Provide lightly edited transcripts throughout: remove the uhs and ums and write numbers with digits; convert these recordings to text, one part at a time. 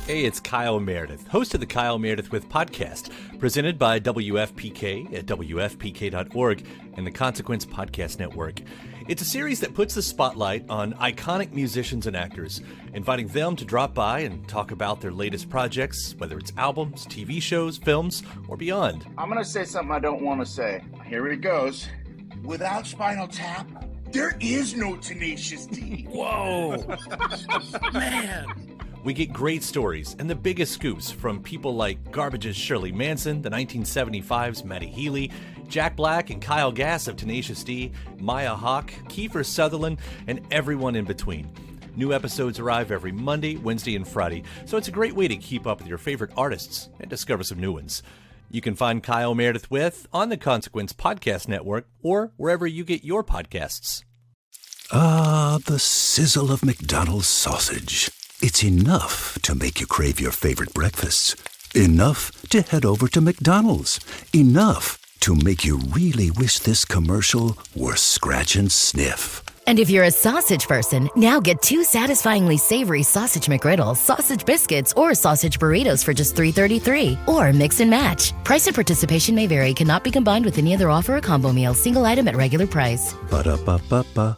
Hey, it's Kyle Meredith, host of the Kyle Meredith With podcast, presented by WFPK at WFPK.org and the Consequence Podcast Network. It's a series that puts the spotlight on iconic musicians and actors, inviting them to drop by and talk about their latest projects, whether it's albums, TV shows, films, or beyond. I'm going to say something I don't want to say. Here it goes. Without Spinal Tap, there is no Tenacious D. Whoa! Man! We get great stories and the biggest scoops from people like Garbage's Shirley Manson, the 1975's Matty Healy, Jack Black and Kyle Gass of Tenacious D, Maya Hawke, Kiefer Sutherland, and everyone in between. New episodes arrive every Monday, Wednesday, and Friday, so it's a great way to keep up with your favorite artists and discover some new ones. You can find Kyle Meredith With on the Consequence Podcast Network or wherever you get your podcasts. Ah, the sizzle of McDonald's sausage. It's enough to make you crave your favorite breakfasts. Enough to head over to McDonald's. Enough to make you really wish this commercial were scratch and sniff. And if you're a sausage person, now get 2 satisfyingly savory sausage McGriddles, sausage biscuits, or sausage burritos for just $3.33. Or mix and match. Price and participation may vary. Cannot be combined with any other offer or combo meal. Single item at regular price. Ba-da-ba-ba-ba.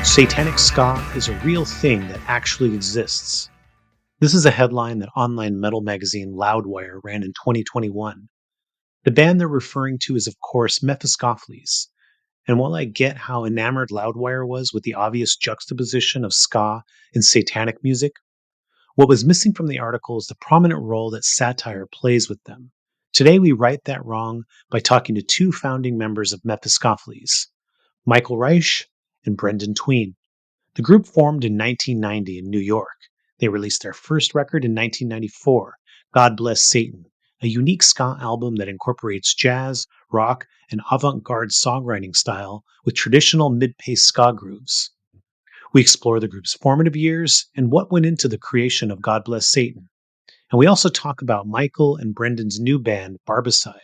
Satanic Ska is a real thing that actually exists. This is a headline that online metal magazine Loudwire ran in 2021. The band they're referring to is, of course, Mephiskapheles. And while I get how enamored Loudwire was with the obvious juxtaposition of ska and satanic music, what was missing from the article is the prominent role that satire plays with them. Today we right that wrong by talking to 2 founding members of Mephiskapheles, Mikal Reich and Brendan Tween. The group formed in 1990 in New York. They released their first record in 1994, God Bless Satan, a unique ska album that incorporates jazz, rock, and avant-garde songwriting style with traditional mid-paced ska grooves. We explore the group's formative years and what went into the creation of God Bless Satan. And we also talk about Mikal and Brendan's new band, Barbicide.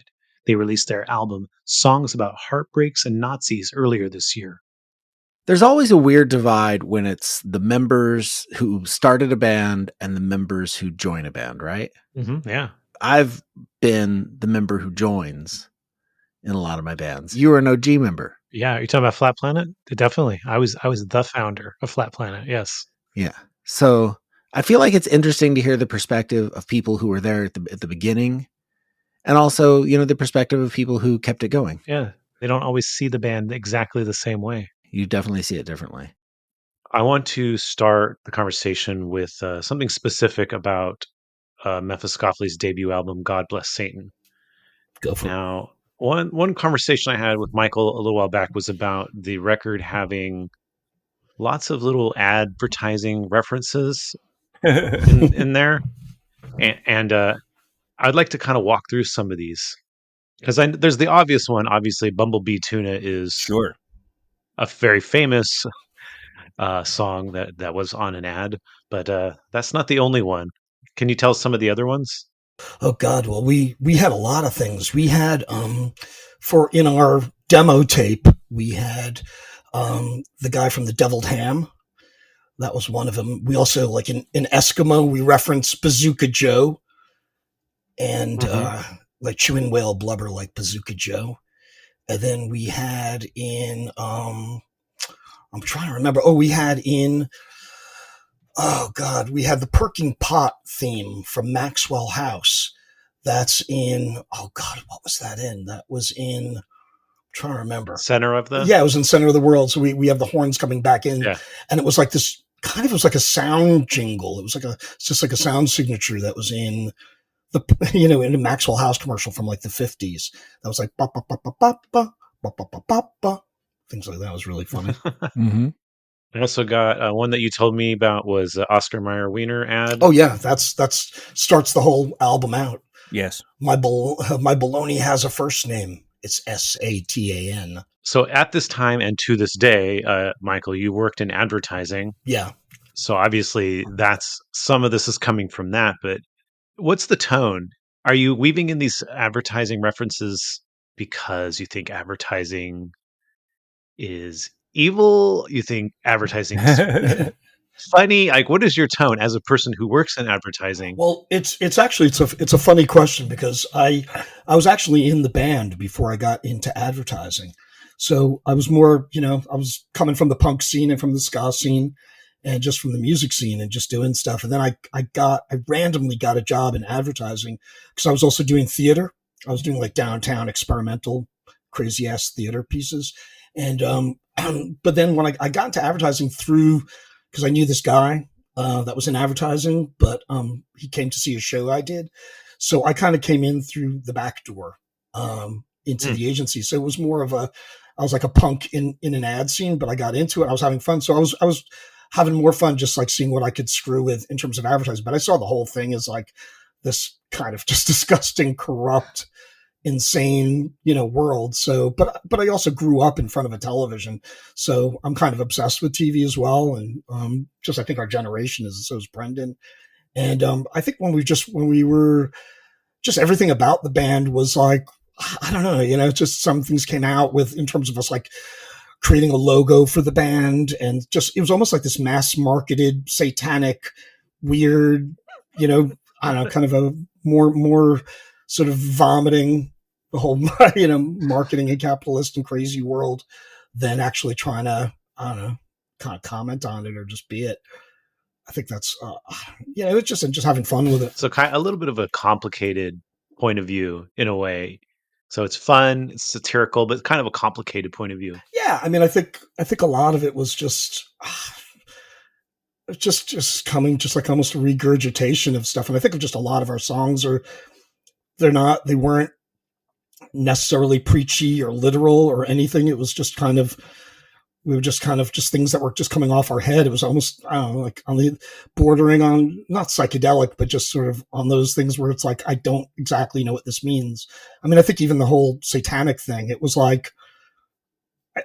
They released their album, Songs About Heartbreaks and Nazis, earlier this year. There's always a weird divide when it's the members who started a band and the members who join a band, right? Mm-hmm, yeah. I've been the member who joins in a lot of my bands. You were an OG member. Yeah, you're talking about Flat Planet? Definitely. I was the founder of Flat Planet, yes. Yeah. So I feel like it's interesting to hear the perspective of people who were there at the beginning, and also, the perspective of people who kept it going. Yeah. They don't always see the band exactly the same way. You definitely see it differently. I want to start the conversation with something specific about Mephiskapheles' debut album, God Bless Satan. Go for it. Now, one conversation I had with Mikal a little while back was about the record having lots of little advertising references in there. And I'd like to kind of walk through some of these. Because there's the obvious one. Obviously, Bumblebee Tuna is... Sure. A very famous song that was on an ad, but that's not the only one. Can you tell us some of the other ones? Oh God, well we had a lot of things. We had in our demo tape, we had the guy from the Deviled Ham. That was one of them. We also, like in Eskimo, we referenced Bazooka Joe and like chewing whale blubber like Bazooka Joe. And then we had in, I'm trying to remember. We had the Perking Pot theme from Maxwell House. That's in, what was that in? That was in, I'm trying to remember. Center of the? Yeah, it was in Center of the World. So we have the horns coming back in. Yeah. And it was like this, it was like a sound jingle. It was it's just like a sound signature that was in in a Maxwell House commercial from like the 50s. That was like ba ba ba ba ba ba ba ba ba ba ba. Things like that. Was really funny. Mm-hmm. I also got one that you told me about was Oscar Mayer Wiener ad. Oh yeah, that's starts the whole album out. Yes, my baloney has a first name. It's Satan. So at this time and to this day, Mikal, you worked in advertising. Yeah. So obviously that's some of this is coming from that, but what's the tone? Are you weaving in these advertising references because you think advertising is evil? You think advertising is funny? Like, what is your tone as a person who works in advertising? Well, it's actually it's a funny question because I was actually in the band before I got into advertising. So I was more, I was coming from the punk scene and from the ska scene and just from the music scene and just doing stuff. And then I randomly got a job in advertising because I was also doing theater. I was doing like downtown experimental, crazy ass theater pieces. And, but then when I got into advertising because I knew this guy, that was in advertising, but, he came to see a show I did. So I kind of came in through the back door, into the agency. So it was more of I was like a punk in an ad scene, but I got into it. I was having fun. So I was having more fun just like seeing what I could screw with in terms of advertising. But I saw the whole thing as like this kind of just disgusting, corrupt, insane, world. So, but I also grew up in front of a television. So I'm kind of obsessed with TV as well. And, I think our generation is, so is Brendan. And, I think when we were just everything about the band was like, I don't know, just some things came out with in terms of us like creating a logo for the band. And just, it was almost like this mass marketed, satanic, weird, I don't know, kind of a more sort of vomiting the whole, marketing and capitalist and crazy world than actually trying to, I don't know, kind of comment on it or just be it. I think that's, it's just having fun with it. So a little bit of a complicated point of view in a way. So it's fun, it's satirical, but kind of a complicated point of view. Yeah. I mean, I think a lot of it was just coming just like almost a regurgitation of stuff. And I think of just a lot of our songs they weren't necessarily preachy or literal or anything. It was just kind of, we were just kind of just things that were just coming off our head. It was almost, I don't know, like on the bordering on not psychedelic, but just sort of on those things where it's like, I don't exactly know what this means. I mean, I think even the whole satanic thing, it was like,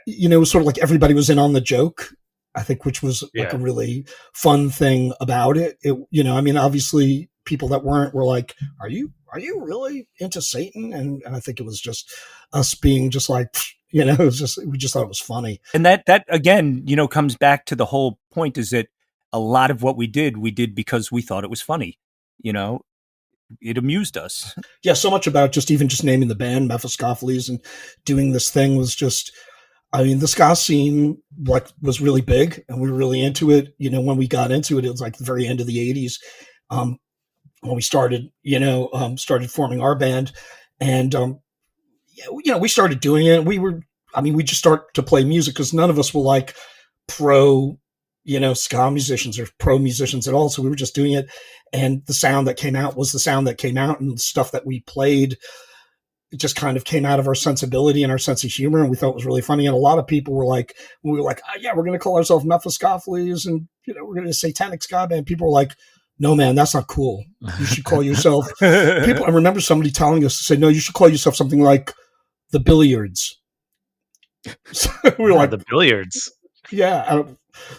it was sort of like everybody was in on the joke, I think, which was like a really fun thing about it. I mean, obviously people that weren't were like, are you really into Satan? And I think it was just us being just like, it was just, we just thought it was funny. And that again, comes back to the whole point is that a lot of what we did because we thought it was funny. It amused us. Yeah. So much about just naming the band Mephiskapheles and doing this thing was just, I mean, the ska scene was really big and we were really into it. When we got into it, it was like the very end of the 80s. When we started, started forming our band and, we started doing it. We just started to play music because none of us were like pro, ska musicians or pro musicians at all. So we were just doing it. And the sound that came out was the sound that came out, and the stuff that we played, it just kind of came out of our sensibility and our sense of humor. And we thought it was really funny. And a lot of people were like, we were like, oh, yeah, we're going to call ourselves Mephiskapheles and, we're going to Satanic Ska band. People were like, no, man, that's not cool. You should call yourself people. I remember somebody telling us to say, no, you should call yourself something like the Billiards. So we were like the Billiards. Yeah.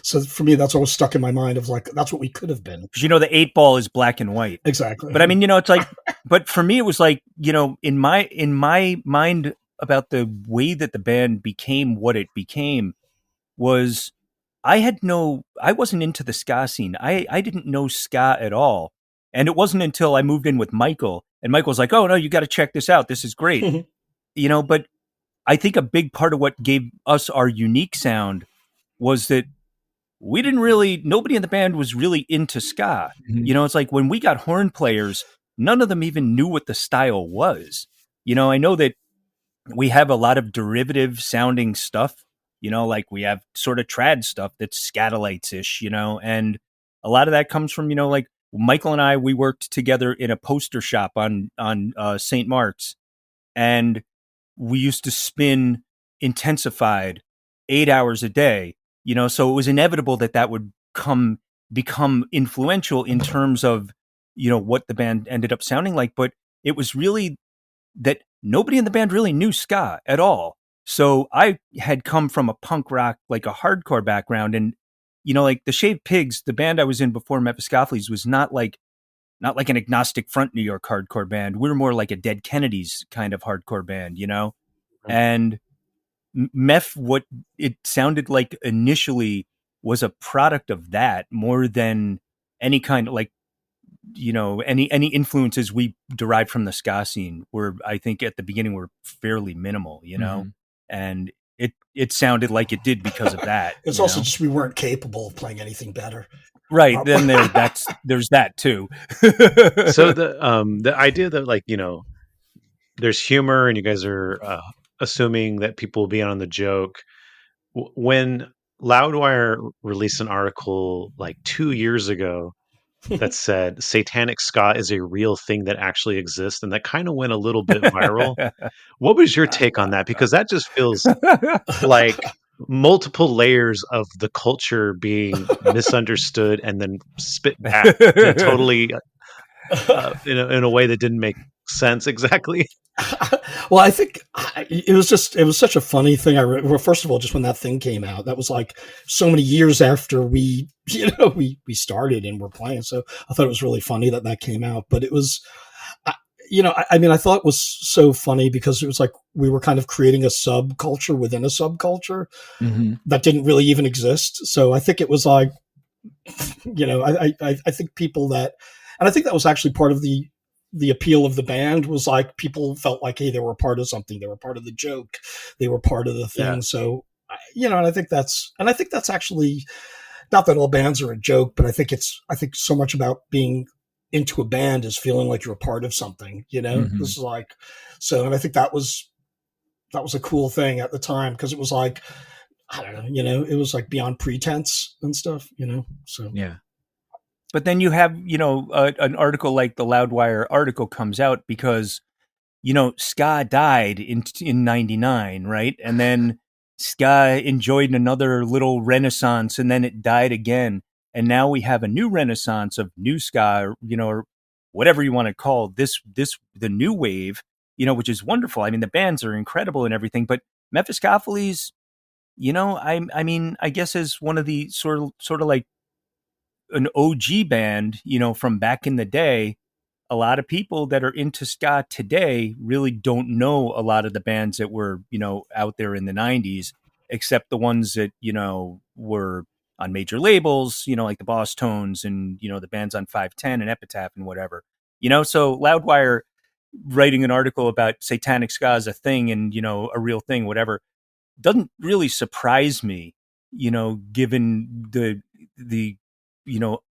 So for me, that's always stuck in my mind of like, that's what we could have been. Because, the 8-ball is black and white. Exactly. But I mean, it's like, but for me, it was like, in my mind about the way that the band became what it became was I wasn't into the ska scene. I didn't know ska at all. And it wasn't until I moved in with Mikal and Michael's like, oh no, you got to check this out. This is great. But I think a big part of what gave us our unique sound was that nobody in the band was really into ska. Mm-hmm. It's like when we got horn players, none of them even knew what the style was. I know that we have a lot of derivative sounding stuff, like we have sort of trad stuff that's Skatalites-ish, and a lot of that comes from, like Mikal and I, we worked together in a poster shop on St. Mark's, and we used to spin intensified 8 hours a day. So it was inevitable that would become influential in terms of, what the band ended up sounding like. But it was really that nobody in the band really knew ska at all. So I had come from a punk rock, like a hardcore background. And, like the Shaved Pigs, the band I was in before Mephiskapheles was not like an Agnostic Front New York hardcore band. We were more like a Dead Kennedys kind of hardcore band, And Meph, what it sounded like initially was a product of that more than any kind of like, any influences we derived from the ska scene were, I think at the beginning were fairly minimal, and it sounded like it did because of that. It's also just we weren't capable of playing anything better. Right. Then there's that too. So the idea that like, there's humor and you guys are assuming that people will be on the joke. When Loudwire released an article like 2 years ago that said Satanic Ska is a real thing that actually exists, and that kind of went a little bit viral. What was your take on that? Because that just feels like multiple layers of the culture being misunderstood and then spit back totally in a way that didn't make sense exactly. Well, I think it was such a funny thing. Well, first of all, just when that thing came out, that was like so many years after we started and were playing. So I thought it was really funny that came out, but it was, I thought it was so funny because it was like we were kind of creating a subculture within a subculture that didn't really even exist. So I think it was like, I think people that, and I think that was actually part of the appeal of the band was like people felt like, hey, they were part of something. They were part of the joke. They were part of the thing. Yeah. So, and I think that's actually not that all bands are a joke, but I think so much about being into a band is feeling like you're a part of something, This is like, so, and I think that was a cool thing at the time. Cause it was like, I don't know, it was like beyond pretense and stuff, so. Yeah. But then you have, an article like the Loudwire article comes out because, ska died in 99, right? And then ska enjoyed another little renaissance and then it died again. And now we have a new renaissance of new ska, or whatever you want to call this, the new wave, which is wonderful. I mean, the bands are incredible and everything, but Mephiskapheles, I guess is one of the sort of like, an OG band, from back in the day. A lot of people that are into ska today really don't know a lot of the bands that were, out there in the 90s, except the ones that, were on major labels, like the Boss Tones and, the bands on 510 and Epitaph and whatever, so Loudwire writing an article about Satanic Ska as a thing and, a real thing, whatever, doesn't really surprise me, given the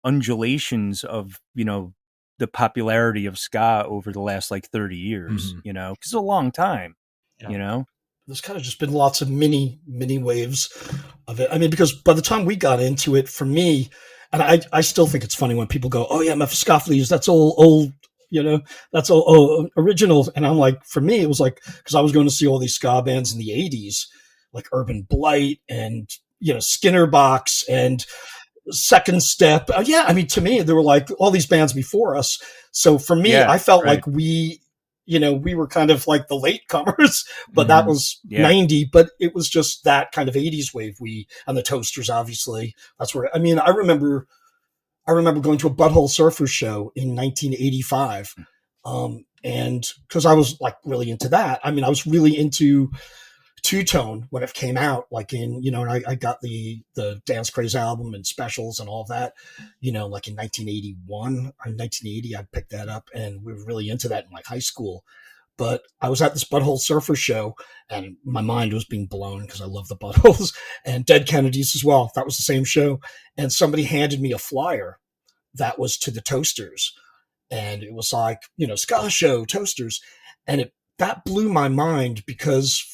undulations of, the popularity of ska over the last like 30 years, because it's a long time, There's kind of just been lots of mini waves of it. I mean, because by the time we got into it, for me, and I still think it's funny when people go, oh yeah, Mephiskapheles, that's all old, that's all original. And I'm like, for me, it was like, because I was going to see all these ska bands in the 80s, like Urban Blight and, Skinner Box and Second Step. I mean, to me, there were like all these bands before us. So for me, I felt like we were kind of like the latecomers, but that was 90, but it was just that kind of 80s wave. And the Toasters, obviously, that's where, I mean, I remember going to a Butthole Surfers show in 1985. And cause I was like really into that. I mean, I was really into two-tone when it came out, like in, and I got the Dance Craze album and Specials and all of that, like in 1981 or 1980, I picked that up and we were really into that in like high school. But I was at this Butthole Surfer show and my mind was being blown because I love the Buttholes and Dead Kennedys as well. That was the same show. And somebody handed me a flyer that was to the Toasters. And it was like, ska show, Toasters. And that blew my mind because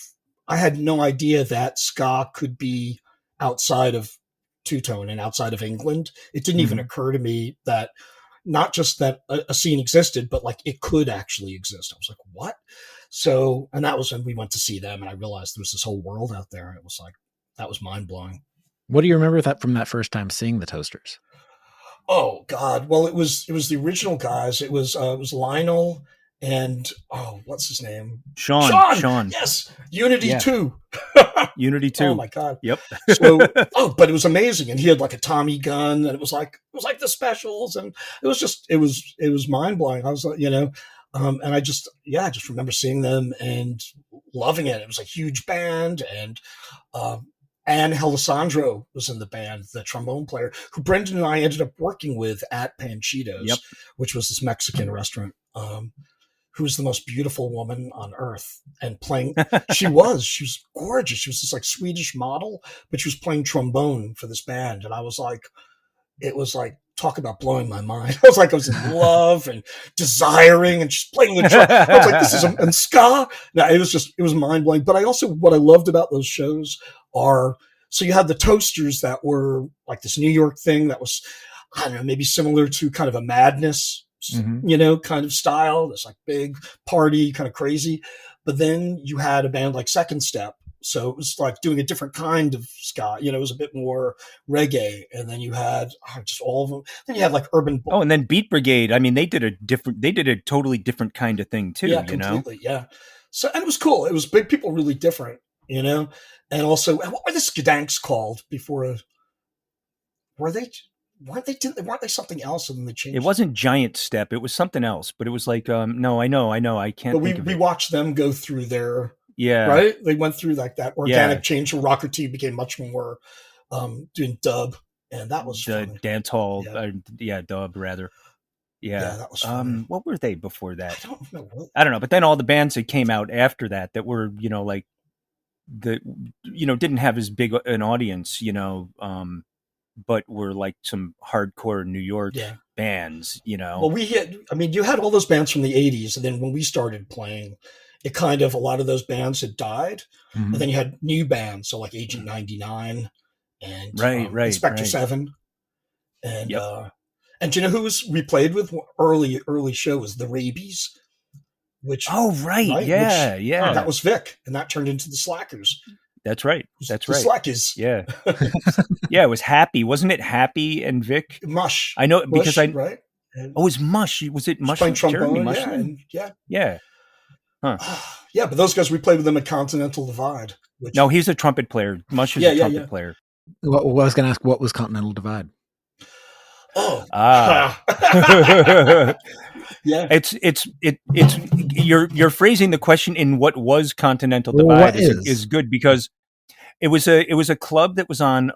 I had no idea that ska could be outside of two-tone and outside of England. It didn't even occur to me that not just that a scene existed, but like it could actually exist. I was like, what? So, and that was when we went to see them and I realized there was this whole world out there. And it was like, that was mind blowing. What do you remember from that first time seeing the Toasters? Oh God. Well, it was the original guys. It was Lionel and what's his name? Sean. Yes. Unity 2. Unity 2. Oh my God. Yep. So, but it was amazing. And he had like a Tommy gun and it was like the Specials. And it was mind blowing. I was like, and I just remember seeing them and loving it. It was a huge band, and Anne Alessandro was in the band, the trombone player, who Brendan and I ended up working with at Panchitos, which was this Mexican restaurant, who was the most beautiful woman on earth, and playing. She was gorgeous. She was this like Swedish model, but she was playing trombone for this band. And I was like, it was like, talk about blowing my mind. I was in love and desiring, and she's playing the drum. I was like, this is and ska. No, it was mind blowing. But what I loved about those shows are, so you had the Toasters that were like this New York thing that was, I don't know, maybe similar to kind of a Madness, kind of style. This like big party, kind of crazy. But then you had a band like Second Step. So it was like doing a different kind of ska. It was a bit more reggae. And then you had just all of them. Then you had like urban. Oh, and then Beat Brigade. I mean, they did a totally different kind of thing too. Yeah, completely. Yeah. So, and it was cool. It was big people really different, and also what were the Skadanks called before? Weren't they something else, and then they changed? It wasn't Giant Step. It was something else, but it was like, no, I know. I can't. But we watched them go through their. Yeah. Right? They went through like that organic change where Rocker T became much more doing dub, and that was the funny. dance hall, dub rather. Yeah, that was funny. What were they before that? I don't know. But then all the bands that came out after that were, like didn't have as big an audience, but were like some hardcore New York bands, Well, you had all those bands from the 80s, and then when we started playing, it kind of, a lot of those bands had died, and then you had new bands, so like Agent 99 and Inspector 7, and and do you know who we played with? Early show was the Rabies, which that was Vic, and that turned into the Slackers. That's right. The Slackers. Yeah, yeah. It was Happy, wasn't it? Happy and Vic Mush. I know because right. And it was Mush. Was it Mush? Playing trombone, Jeremy Mushman? Yeah. Huh. Yeah, but those guys, we played with them at Continental Divide. No, he's a trumpet player. Mush is a trumpet player. Well, I was going to ask, what was Continental Divide? Oh, yeah. It's you're phrasing the question in what was Continental Divide is good, because it was a club that was on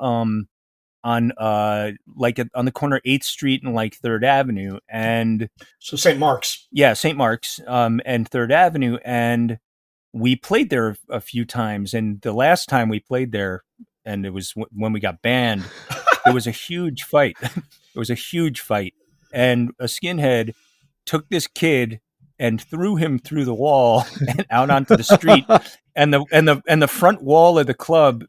the corner of 8th Street and like 3rd Avenue, and so St. Mark's. Yeah, St. Mark's and 3rd Avenue, and we played there a few times, and the last time we played there, and it was when we got banned, there was a huge fight. It was a huge fight, and a skinhead took this kid and threw him through the wall and out onto the street, and the front wall of the club,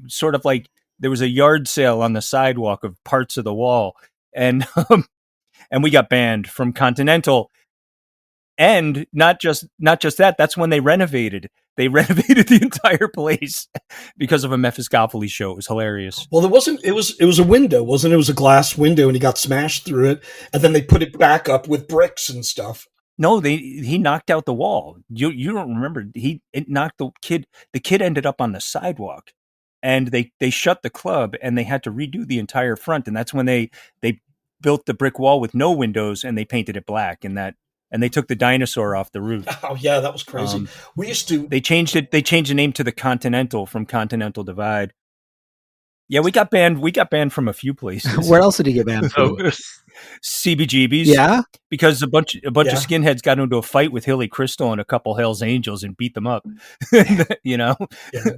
sort of like there was a yard sale on the sidewalk of parts of the wall, and we got banned from Continental. And not just that, that's when they renovated. They renovated the entire place because of a Mephiskapheles show. It was hilarious. Well, it was a window, wasn't it? It was a glass window, and he got smashed through it, and then they put it back up with bricks and stuff. No, he knocked out the wall. You don't remember. It knocked the kid. The kid ended up on the sidewalk, and they shut the club, and they had to redo the entire front. And that's when they built the brick wall with no windows, and they painted it black, and they took the dinosaur off the roof. Oh yeah, that was crazy. We used to. They changed it. They changed the name to the Continental from Continental Divide. Yeah, we got banned from a few places. Where else did he get banned from? CBGB's. Yeah, because a bunch of skinheads got into a fight with Hilly Crystal and a couple Hell's Angels and beat them up.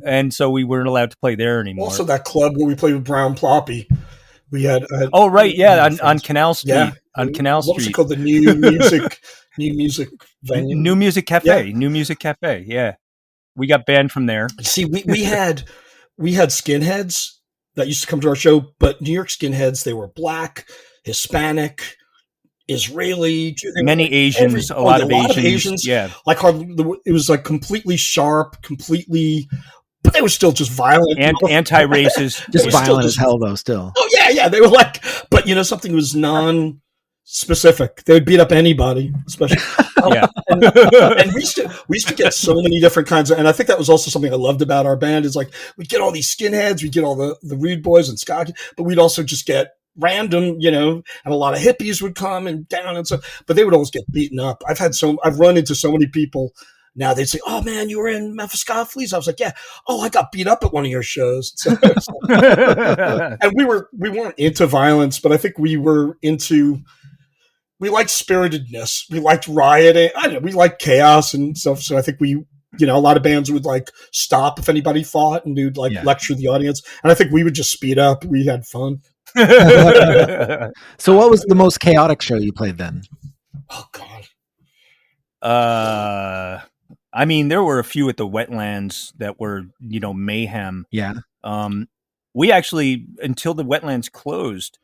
And so we weren't allowed to play there anymore. Also, that club where we played with Brown Ploppy. We had on Canal Street. Yeah. On Canal Street. What was it called? The New Music venue. New Music Cafe. Yeah. New Music Cafe. Yeah, we got banned from there. See, we had skinheads that used to come to our show, but New York skinheads, they were black, Hispanic, Israeli, many Asians, a lot of Asians. Yeah, like it was like completely sharp, but they were still just violent and anti-racist, just violent as hell though. Still, oh yeah, they were like, but something was non-specific. They would beat up anybody, especially. And we used to get so many different kinds of, and I think that was also something I loved about our band is like we'd get all these skinheads, we'd get all the rude boys and Scott, but we'd also just get random, and a lot of hippies would come and down and so, but they would always get beaten up. I've run into so many people, now they'd say, "Oh man, you were in Mephiskapheles." I was like, "Yeah." "Oh, I got beat up at one of your shows." So, and we weren't into violence, but I think we liked spiritedness. We liked rioting. We liked chaos and stuff. So I think a lot of bands would like stop if anybody fought and do like lecture the audience. And I think we would just speed up. We had fun. So what was the most chaotic show you played then? Oh God. I mean, there were a few at the Wetlands that were, mayhem. Yeah. We actually, until the Wetlands closed,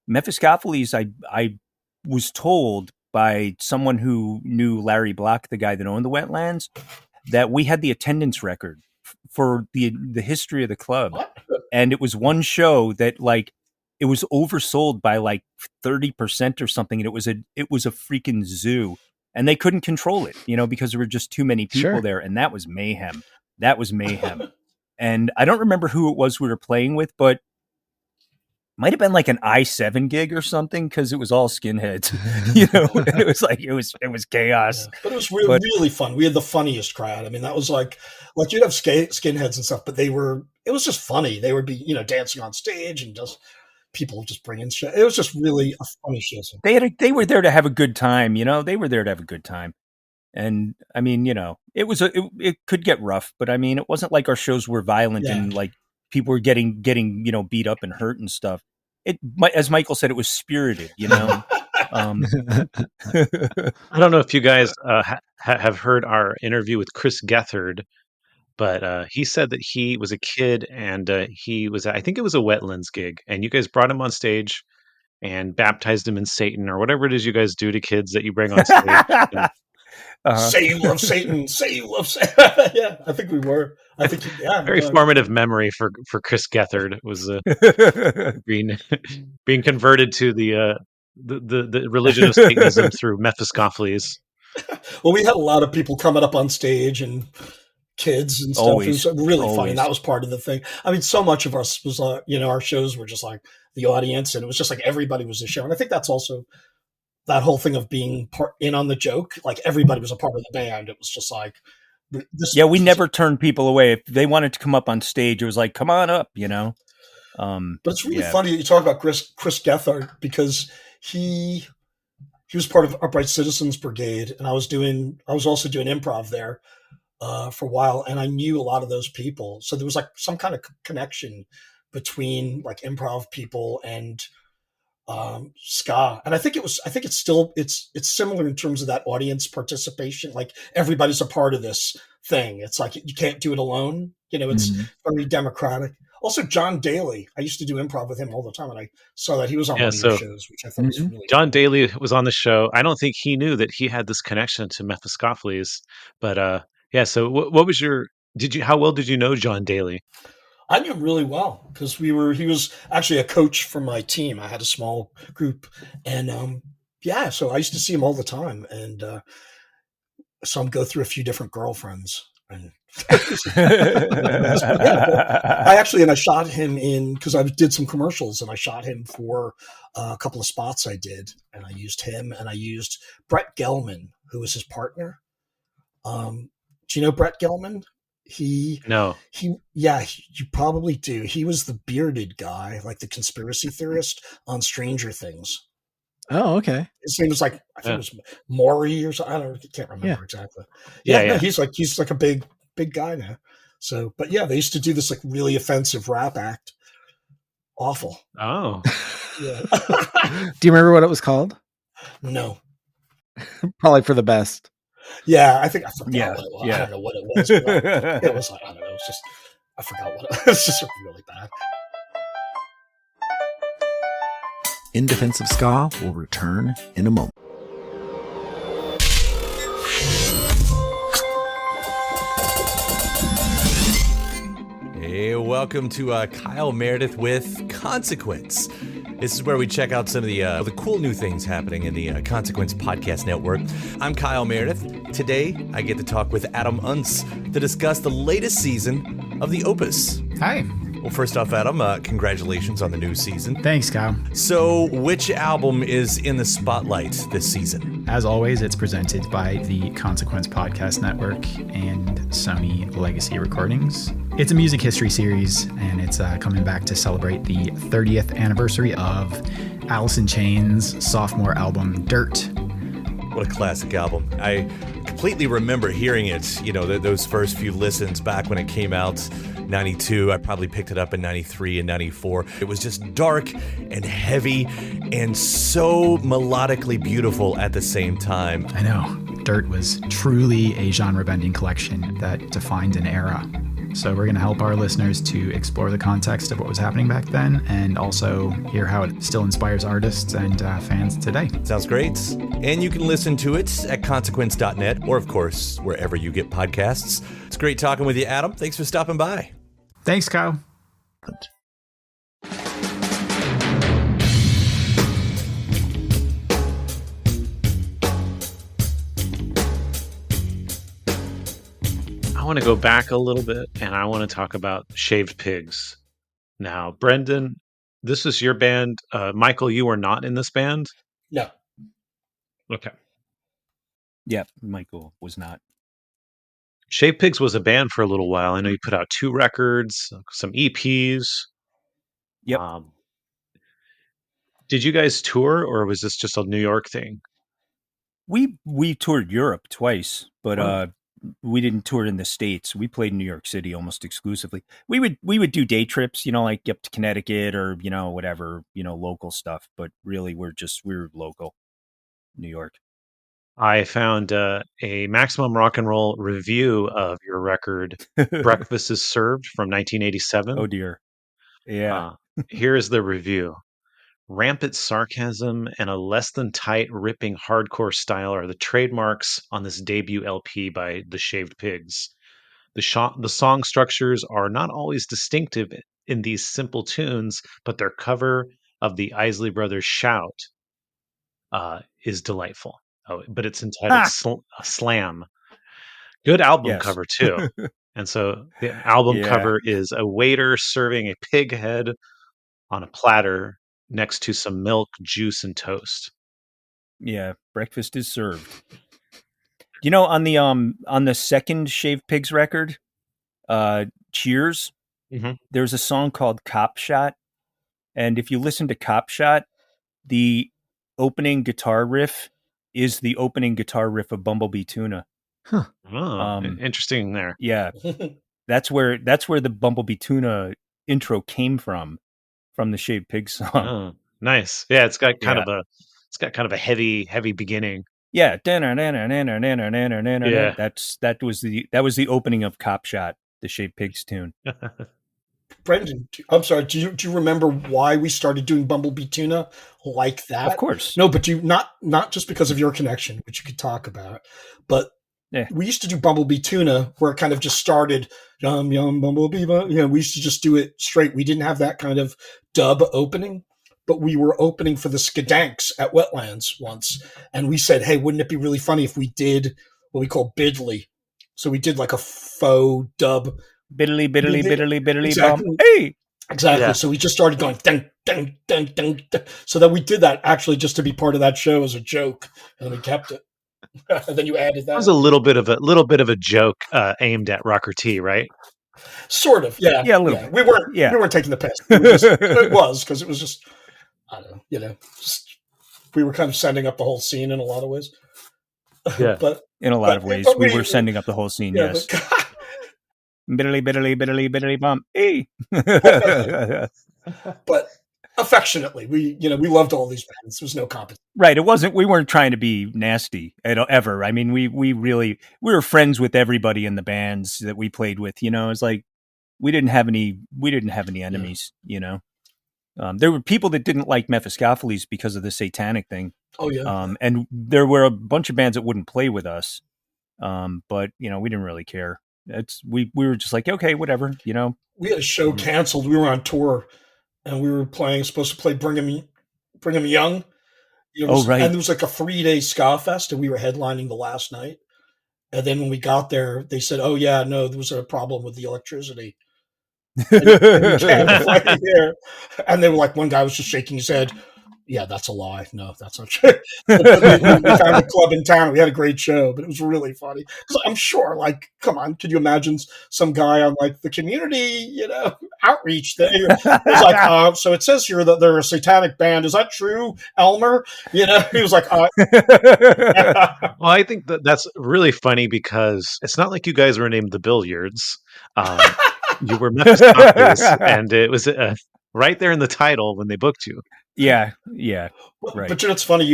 Mephiskapheles, I was told by someone who knew Larry Block, the guy that owned the Wetlands, that we had the attendance record for the history of the club. What? And it was one show that it was oversold by 30% or something. And it was a freaking zoo, and they couldn't control it, because there were just too many people there. And that was mayhem. And I don't remember who it was we were playing with, but might have been like an I-7 gig or something, because it was all skinheads. It was chaos. Yeah. But it was really fun. We had the funniest crowd. I mean, that was like you'd have skinheads and stuff, but it was just funny. They would be, dancing on stage and just people just bringing shit. It was just really a funny show. They were there to have a good time. They were there to have a good time. And I mean, it could get rough, but I mean, it wasn't like our shows were violent and people were getting beat up and hurt and stuff. As Michael said, it was spirited. I don't know if you guys have heard our interview with Chris Gethard, but he said that he was a kid and he was, I think it was a Wetlands gig, and you guys brought him on stage and baptized him in Satan or whatever it is you guys do to kids that you bring on stage. Say you love Satan. Say you love Satan. Yeah, I think we were. I think very formative memory for Chris Gethard. It was being converted to the religion of Satanism through Mephiskapheles. Well, we had a lot of people coming up on stage and kids and stuff. Always. It was really funny. That was part of the thing. I mean, so much of us was our shows were just like the audience, and it was just like everybody was a show. And I think that's also that whole thing of being in on the joke, like everybody was a part of the band. It was just like, we never turned people away. If they wanted to come up on stage, it was like, come on up, But it's really funny that you talk about Chris Gethard, because he was part of Upright Citizens Brigade, and I was also doing improv there for a while, and I knew a lot of those people. So there was like some kind of connection between like improv people and ska. And I think it's similar in terms of that audience participation. Like everybody's a part of this thing. It's like you can't do it alone. It's very democratic. Also, John Daly, I used to do improv with him all the time, and I saw that he was on one of your shows, which I thought was really John Daly was on the show. I don't think he knew that he had this connection to Mephiskapheles, but so what was how well did you know John Daly? I knew him really well because he was actually a coach for my team. I had a small group, and so I used to see him all the time, and saw him go through a few different girlfriends. And I shot him because I did some commercials, and I shot him for a couple of spots I did, and I used him, and I used Brett Gelman, who was his partner. Do you know Brett Gelman? No. You probably do. He was the bearded guy, like the conspiracy theorist on Stranger Things. Oh, okay. His name was I think it was Maury or something. I can't remember exactly. Yeah. He's like a big guy now. So, but they used to do this like really offensive rap act. Awful. Oh. Yeah. Do you remember what it was called? No. Probably for the best. Yeah, I think I forgot what it was. I don't know what it was. But it was like, I don't know. It's just, I forgot what it was. It's just really bad. In Defense of Ska will return in a moment. Hey, welcome to Kyle Meredith with Consequence. This is where we check out some of the cool new things happening in the Consequence Podcast Network. I'm Kyle Meredith. Today, I get to talk with Adam Unz to discuss the latest season of The Opus. Hi. Well, first off, Adam, congratulations on the new season. Thanks, Kyle. So, which album is in the spotlight this season? As always, it's presented by the Consequence Podcast Network and Sony Legacy Recordings. It's a music history series, and it's coming back to celebrate the 30th anniversary of Alice in Chains' sophomore album, Dirt. What a classic album. I completely remember hearing it, those first few listens back when it came out, 92. I probably picked it up in 93 and 94. It was just dark and heavy and so melodically beautiful at the same time. I know. Dirt was truly a genre-bending collection that defined an era. So we're going to help our listeners to explore the context of what was happening back then and also hear how it still inspires artists and fans today. Sounds great. And you can listen to it at consequence.net or, of course, wherever you get podcasts. It's great talking with you, Adam. Thanks for stopping by. Thanks, Kyle. I want to go back a little bit, and I want to talk about Shaved Pigs. Now, Brendan, this is your band. Mikal, you were not in this band? No. Okay. Yeah, Mikal was not. Shaved Pigs was a band for a little while. I know you put out 2 records, some EPs. Yep. Did you guys tour, or was this just a New York thing? We toured Europe twice, but we didn't tour in the States. We played in New York City almost exclusively. We would do day trips, like up to Connecticut or whatever, local stuff. But really, we're local, New York. I found a Maximum Rock and Roll review of your record, Breakfast is Served, from 1987. Oh, dear. Yeah. Here is the review. Rampant sarcasm and a less than tight, ripping hardcore style are the trademarks on this debut LP by the Shaved Pigs. The song structures are not always distinctive in these simple tunes, but their cover of the Isley Brothers' Shout is delightful. Oh, but it's entitled Slam. Good album cover, too. And so the album cover is a waiter serving a pig head on a platter next to some milk, juice, and toast. Yeah, breakfast is served. On the second Shaved Pigs record, Cheers, there's a song called Cop Shot. And if you listen to Cop Shot, the opening guitar riff is the opening guitar riff of Bumblebee Tuna. Huh. Oh, interesting there. Yeah. That's where the Bumblebee Tuna intro came from the Shaved Pigs song. Oh, nice. Yeah, it's got kind of a heavy beginning. Yeah. That was the opening of Cop Shot, the Shaved Pigs tune. Brendan, I'm sorry. Do you remember why we started doing Bumblebee Tuna like that? Of course. No, but not just because of your connection, which you could talk about, but we used to do Bumblebee Tuna where it kind of just started, yum, yum, Bumblebee. We used to just do it straight. We didn't have that kind of dub opening, but we were opening for the Skadanks at Wetlands once. And we said, hey, wouldn't it be really funny if we did what we call Bidley? So we did like a faux dub. Biddly, exactly. Bum. Hey! Exactly. Yeah. So we just started going, dun, dun, dun, dun, dun. So then we did that actually just to be part of that show as a joke. And then we kept it. And then you added that. It was a little bit of a joke aimed at Rocker T, right? Sort of, yeah. Yeah, a little. We weren't taking the piss. It was because it was just, I don't know, we were kind of sending up the whole scene in a lot of ways. Yeah, but in a lot of ways, we were sending up the whole scene. Yeah, yes. Biddly, bum. Hey. But affectionately, we loved all these bands. There was no competition. Right. We weren't trying to be nasty ever. I mean, we were friends with everybody in the bands that we played with, it's like, we didn't have any enemies, there were people that didn't like Mephiskapheles because of the satanic thing. Oh yeah. And there were a bunch of bands that wouldn't play with us. But we didn't really care. We were just like, okay, whatever, We had a show canceled. We were on tour and we were supposed to play Bring 'Em Young. Right. And there was like a 3-day ska fest and we were headlining the last night. And then when we got there, they said, oh yeah, no, there was a problem with the electricity. and you can't play here. And they were like, one guy was just shaking his head. Yeah, that's a lie. No, that's not true. But we found a club in town. We had a great show, but it was really funny. So I'm sure, like, come on, could you imagine some guy on like the community, outreach thing? It was like, so it says here that they're a satanic band. Is that true, Elmer? He was like, Well, I think that's really funny because it's not like you guys were named the Billiards. You were Mephiskapheles, and it was right there in the title when they booked you. Yeah. Right. But it's funny.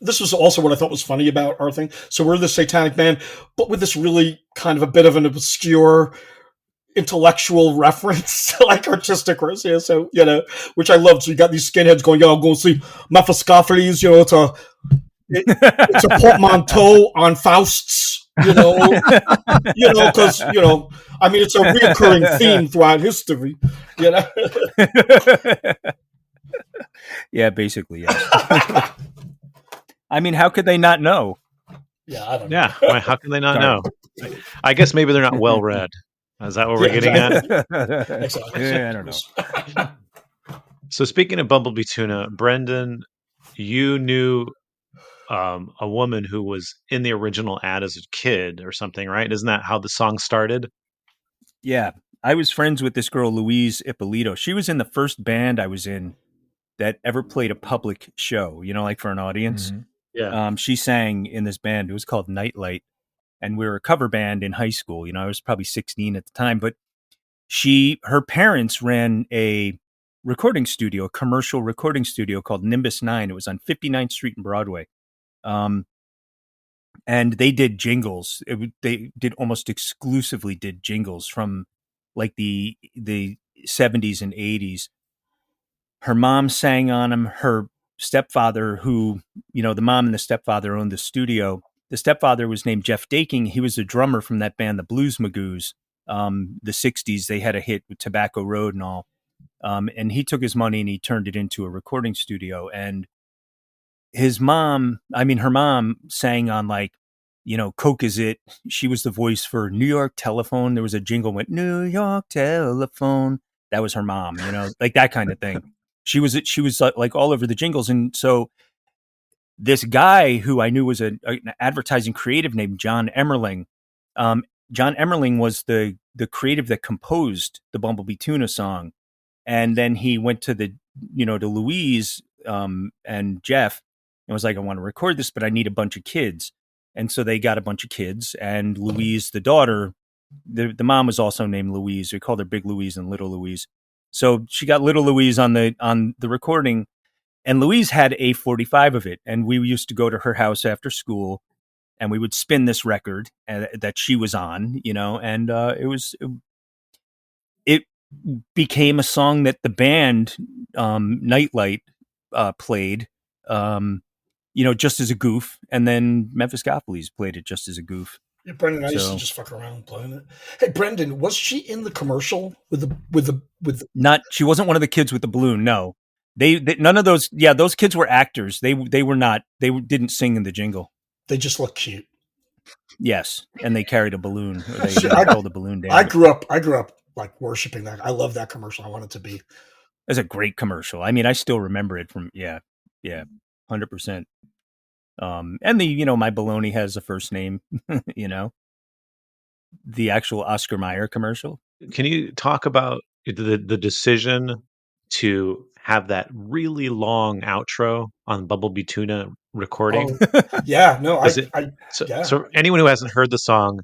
This was also what I thought was funny about our thing. So we're the satanic band, but with this really kind of a bit of an obscure intellectual reference, like artistic, yeah, so, which I loved. So you got these skinheads going, I'm going to see Mephiskapheles, it's a portmanteau on Faust's, because, I mean, it's a reoccurring theme throughout history, Yeah, basically, yes. I mean, how could they not know? Yeah, I don't know. Yeah, how can they not know? I guess maybe they're not well read. Is that what we're getting at? Exactly. Yeah, I don't know. So speaking of Bumblebee Tuna, Brendan, you knew a woman who was in the original ad as a kid or something, right? Isn't that how the song started? Yeah, I was friends with this girl, Louise Ippolito. She was in the first band I was in that ever played a public show, like for an audience. Mm-hmm. Yeah. She sang in this band. It was called Nightlight. And we were a cover band in high school. I was probably 16 at the time, but her parents ran a recording studio, a commercial recording studio called Nimbus 9. It was on 59th Street in Broadway. And they did jingles. They did almost exclusively did jingles from like the 70s and 80s. Her mom sang on them. Her stepfather, who, the mom and the stepfather owned the studio. The stepfather was named Jeff Daking. He was the drummer from that band, the Blues Magoos. The 60s, they had a hit with Tobacco Road and all. And he took his money and he turned it into a recording studio. And her mom sang on like, Coke Is It. She was the voice for New York Telephone. There was a jingle went, New York Telephone. That was her mom, like that kind of thing. She was like all over the jingles. And so this guy who I knew was an advertising creative named John Emmerling. John Emmerling was the creative that composed the Bumblebee Tuna song. And then he went to to Louise and Jeff and was like, I want to record this, but I need a bunch of kids. And so they got a bunch of kids, and Louise, the daughter, the mom was also named Louise. We called her Big Louise and Little Louise. So she got Little Louise on the recording, and Louise had a 45 of it. And we used to go to her house after school, and we would spin this record that she was on, and it became a song that the band Nightlight played, just as a goof, and then Mephiskapheles played it just as a goof. Yeah, Brendan, I used to just fuck around playing it. Hey, Brendan, was she in the commercial with the? Not, she wasn't one of the kids with the balloon. No, they none of those. Yeah, those kids were actors. They were not. They didn't sing in the jingle. They just look cute. Yes, and they carried a balloon. Or they held a balloon down. I grew up like worshiping that. I love that commercial. I want it to be. It's a great commercial. I mean, I still remember it from 100%. And my baloney has a first name, the actual Oscar Mayer commercial. Can you talk about the decision to have that really long outro on Bumblebee Tuna recording? Oh, yeah, no, So anyone who hasn't heard the song,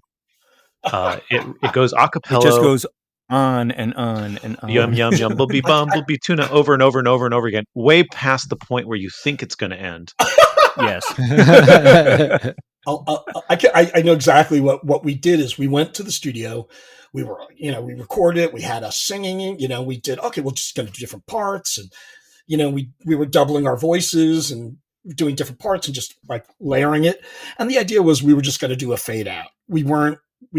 it goes a cappella. It just goes on and on and on. Yum, yum, yum, Bumblebee Tuna over and over and over and over again, way past the point where you think it's going to end. Yes. I know exactly what we did is we went to the studio. We were, we recorded it. We had us singing, we did, okay, we're just going to do different parts. And, we were doubling our voices and doing different parts and just like layering it. And the idea was we were just going to do a fade out. We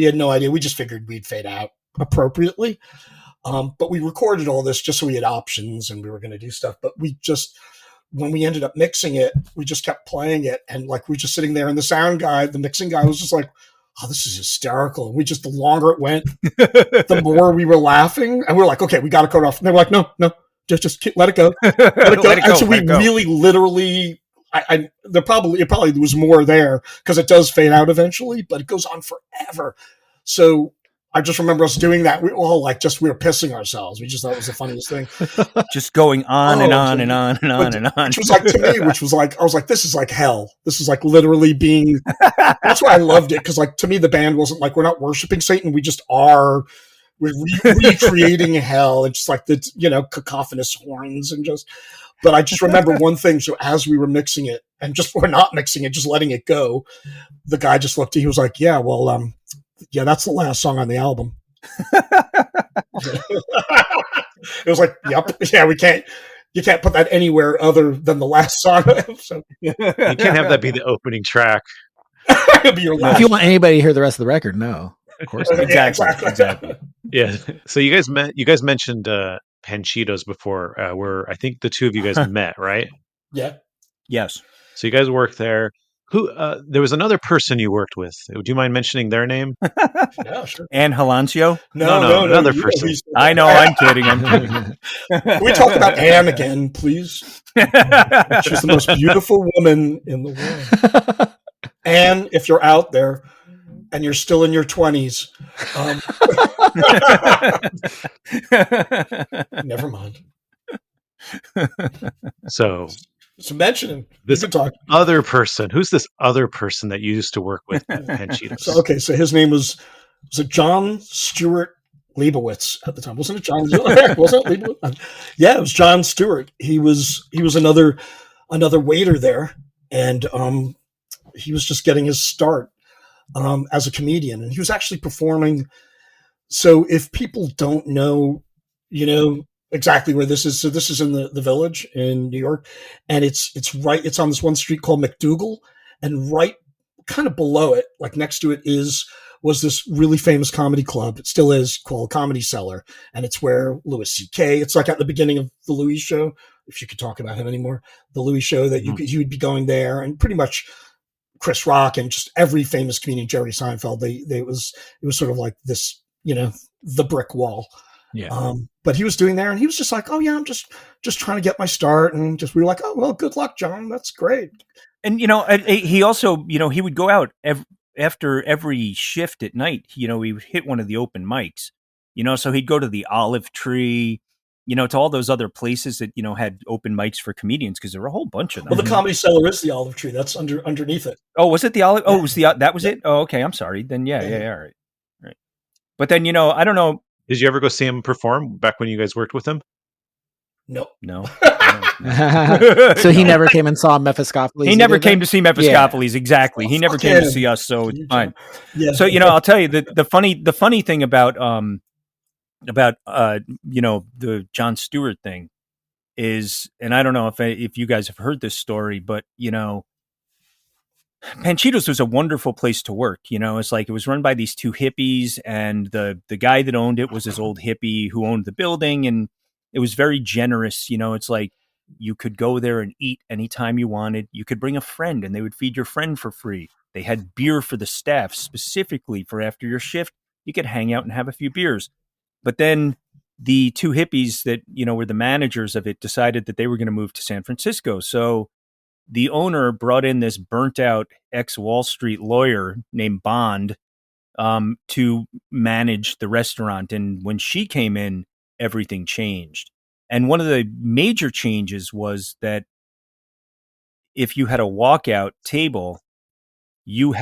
had no idea. We just figured we'd fade out appropriately. But we recorded all this just so we had options and we were going to do stuff. But when we ended up mixing it, we just kept playing it. And like, we were just sitting there and the mixing guy was just like, oh, this is hysterical. And the longer it went, the more we were laughing. And we were like, okay, we got to cut it off. And they were like, no, just let it go. Let it go. And so we really literally, it probably was more there because it does fade out eventually, but it goes on forever. So I just remember us doing that. We all we were pissing ourselves. We just thought it was the funniest thing. Just going on and on and on and on and on. Which was like, to me, I was like, this is like hell. This is like literally being, that's why I loved it. Cause like, to me, the band wasn't like, we're not worshiping Satan. We just are, we're recreating hell. It's just like the, cacophonous horns but I just remember one thing. So as we were mixing it we're not mixing it, just letting it go. The guy just looked, he was like, yeah, well, yeah, that's the last song on the album. It was like, yep, yeah, you can't put that anywhere other than the last song. So, you can't have that be the opening track. It'll be your last. If you want anybody to hear the rest of the record, no, of course not. Exactly. Yeah. So you guys mentioned Panchitos before, where I think the two of you guys met, right? Yeah. Yes. So you guys worked there. Who? There was another person you worked with. Do you mind mentioning their name? Yeah, sure. Ann Halancio? No, another person. I know. I'm kidding. Can we talk about Ann again, please? She's the most beautiful woman in the world. Ann, if you're out there and you're still in your 20s, never mind. So mention him. This other person. Who's this other person that you used to work with at Panchitos? So his name was it John Stewart Leibowitz at the time? Wasn't it John? Wasn't it Leibowitz? Yeah, it was John Stewart. He was another waiter there, and he was just getting his start as a comedian, and he was actually performing. So if people don't know, exactly where this is. So this is in the Village in New York, and it's on this one street called McDougal, and right kind of below it, like next to it was this really famous comedy club. It still is, called Comedy Cellar, and it's where Louis C.K. It's like at the beginning of the Louis show, if you could talk about him anymore, the Louis show that you would be going there, and pretty much Chris Rock and just every famous comedian, Jerry Seinfeld. It was sort of like this, the brick wall. Yeah. But he was doing there, and he was just like, oh yeah, I'm just trying to get my start. And we were like, oh, well, good luck, John. That's great. And, he also, he would go out after every shift at night, he would hit one of the open mics, so he'd go to the Olive Tree, to all those other places that, had open mics for comedians, because there were a whole bunch of them. Well, the Comedy Cellar is the Olive Tree. That's underneath it. Oh, was it the Olive? Oh, it was that was it? Oh, okay. I'm sorry. Then, yeah. All right. But then, I don't know. Did you ever go see him perform back when you guys worked with him? No. So he never came and saw Mephiskapheles. He never came to see Mephiskapheles. Yeah. Exactly. He never came to see us. So it's fine. Yeah. So, I'll tell you the funny thing about the Jon Stewart thing is, and I don't know if you guys have heard this story, but, Panchitos was a wonderful place to work. It's like it was run by these two hippies, and the guy that owned it was this old hippie who owned the building, and it was very generous. It's like you could go there and eat anytime you wanted. You could bring a friend, and they would feed your friend for free. They had beer for the staff specifically for after your shift. You could hang out and have a few beers. But then the two hippies that, were the managers of it decided that they were going to move to San Francisco. So the owner brought in this burnt out ex-Wall Street lawyer named Bond to manage the restaurant. And when she came in, everything changed. And one of the major changes was that if you had a walkout table, you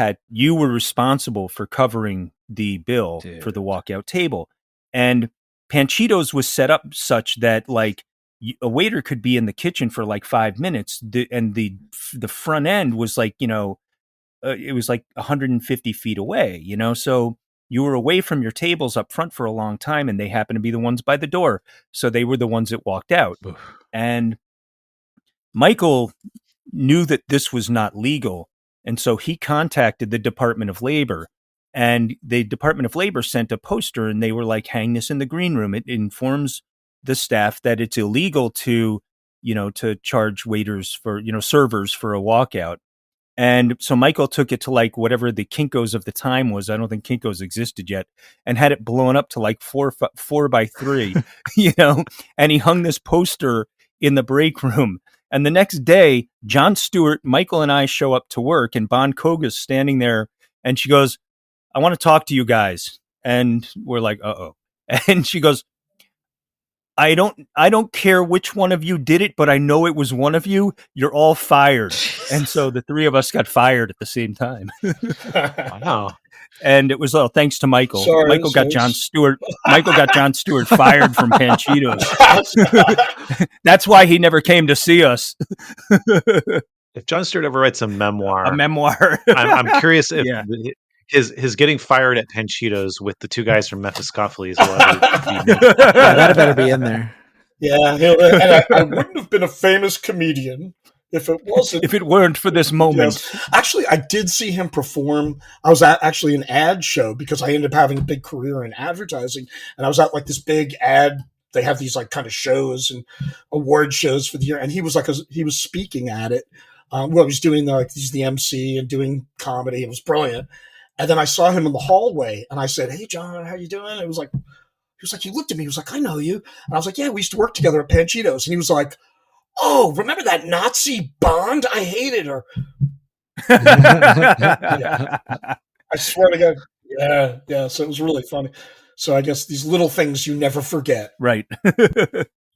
were responsible for covering the bill for the walkout table. And Panchitos was set up such that, like, a waiter could be in the kitchen for like 5 minutes, and the front end was like, it was like 150 feet away, so you were away from your tables up front for a long time, and they happened to be the ones by the door. So they were the ones that walked out. And Michael knew that this was not legal. And so he contacted the Department of Labor, and the Department of Labor sent a poster, and they were like, hang this in the green room. It informs the staff that it's illegal to charge waiters for, servers for a walkout. And so Michael took it to like whatever the Kinko's of the time was. I don't think Kinko's existed yet, and had it blown up to like 4x3, and he hung this poster in the break room. And the next day, Jon Stewart, Michael, and I show up to work, and Bon Koga's standing there, and she goes, "I want to talk to you guys." And we're like, "Uh-oh." And she goes, I don't care which one of you did it, but I know it was one of you. You're all fired. And so the three of us got fired at the same time. Wow. And it was all thanks to Michael. Sorry, Michael got Jon Stewart fired from Panchitos. That's why he never came to see us. If Jon Stewart ever writes a memoir, I'm curious if his getting fired at Panchitos with the two guys from Mephiskapheles will ever be that better be in there. Yeah, and I wouldn't have been a famous comedian if it wasn't. If it weren't for this moment. Yes. Actually, I did see him perform. I was at actually an ad show because I ended up having a big career in advertising, and I was at like this big ad. They have these like kind of shows and award shows for the year, and he was speaking at it. He was doing he's the MC and doing comedy. It was brilliant. And then I saw him in the hallway, and I said, "Hey, John, how you doing?" He was like, he looked at me. He was like, "I know you." And I was like, "Yeah, we used to work together at Panchitos." And he was like, "Oh, remember that Nazi Bond? I hated her." Yeah. I swear to God. Yeah. So it was really funny. So I guess these little things you never forget. Right.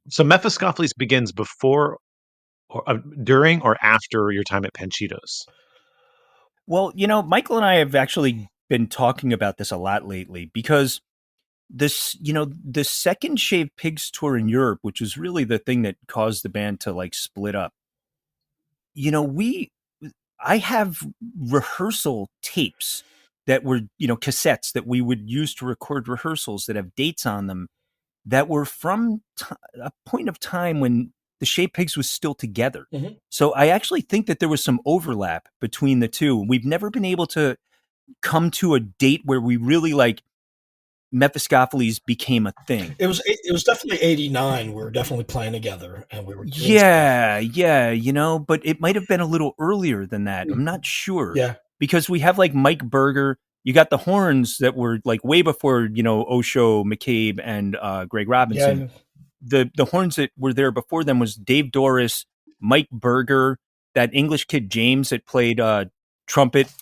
So Mephiskapheles begins before, or during, or after your time at Panchitos? Well, Michael and I have actually been talking about this a lot lately because this, the second Shaved Pigs tour in Europe, which was really the thing that caused the band to like split up. I have rehearsal tapes that were, cassettes that we would use to record rehearsals that have dates on them that were from a point of time when the Shaved Pigs was still together. Mm-hmm. So I actually think that there was some overlap between the two. We've never been able to come to a date where we really like Mephiskapheles became a thing. It was definitely 89. We were definitely playing together, and we were doing stuff. But it might have been a little earlier than that. I'm not sure. Yeah. Because we have like Mike Berger. You got the horns that were like way before, Osho, McCabe, and Greg Robinson. Yeah. The horns that were there before them was Dave Doris, Mike Berger, that English kid James that played trumpet,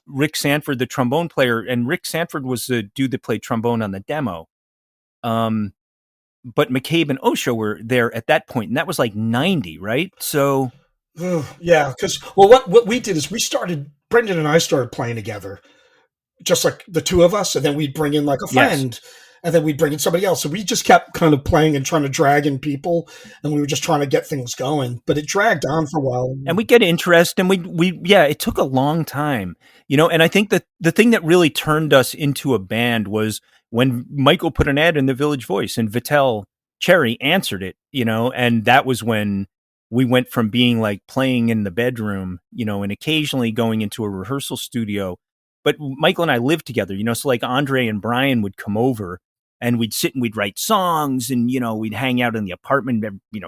Rick Sanford, the trombone player, and Rick Sanford was the dude that played trombone on the demo. But McCabe and Osho were there at that point, and that was like 90, right? So, yeah, because what we did is Brendan and I started playing together, just like the two of us, and then we'd bring in like a friend. Yes. And then we'd bring in somebody else. So we just kept kind of playing and trying to drag in people, and we were just trying to get things going. But it dragged on for a while. And we get interest, and it took a long time, and I think that the thing that really turned us into a band was when Michael put an ad in the Village Voice and Vittel Cherry answered it, and that was when we went from being like playing in the bedroom, and occasionally going into a rehearsal studio. But Michael and I lived together, so like Andre and Brian would come over, and we'd sit and we'd write songs, and, we'd hang out in the apartment,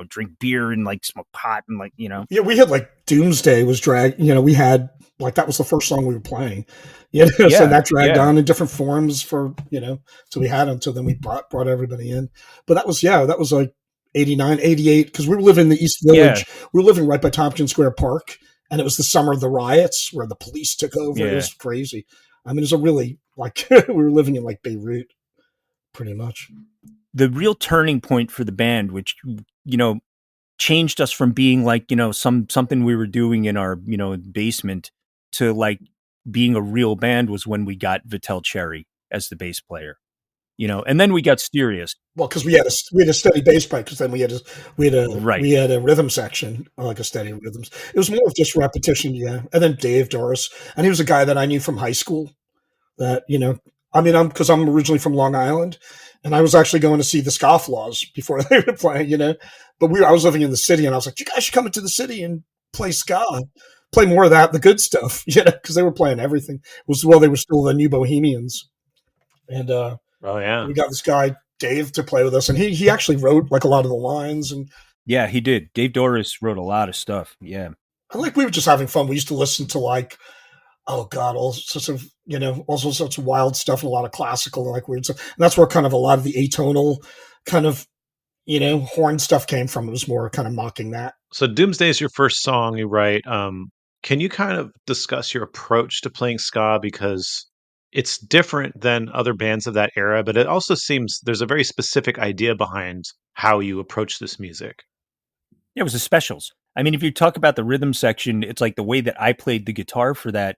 drink beer and like smoke pot and like, Yeah, we had like Doomsday was dragged, we had like, that was the first song we were playing. So that dragged on in different forms for, so we had them. So then we brought everybody in. But that was like 89, 88, because we were living in the East Village. Yeah. We were living right by Tompkins Square Park. And it was the summer of the riots where the police took over. Yeah. It was crazy. I mean, it was a really like, we were living in like Beirut. Pretty much. The real turning point for the band, which, changed us from being like, something we were doing in our, basement to like being a real band was when we got Vittel Cherry as the bass player, and then we got serious. Well, because we had a steady bass player, because then we had a rhythm section, like a steady rhythms. It was more of just repetition, yeah. And then Dave Doris, and he was a guy that I knew from high school that, because I'm originally from Long Island, and I was actually going to see the Scofflaws before they were playing, But I was living in the city, and I was like, you guys should come into the city and play ska, play more of that, the good stuff, because they were playing everything. They were still the New Bohemians, and we got this guy Dave to play with us, and he actually wrote like a lot of the lines, and yeah, he did. Dave Doris wrote a lot of stuff. Yeah. like we were just having fun. We used to listen to like, oh God, all sorts of, all sorts of wild stuff and a lot of classical and like weird stuff. And that's where kind of a lot of the atonal kind of, horn stuff came from. It was more kind of mocking that. So Doomsday is your first song you write. Can you kind of discuss your approach to playing ska? Because it's different than other bands of that era, but it also seems there's a very specific idea behind how you approach this music. Yeah, it was the specials. I mean, if you talk about the rhythm section, it's like the way that I played the guitar for that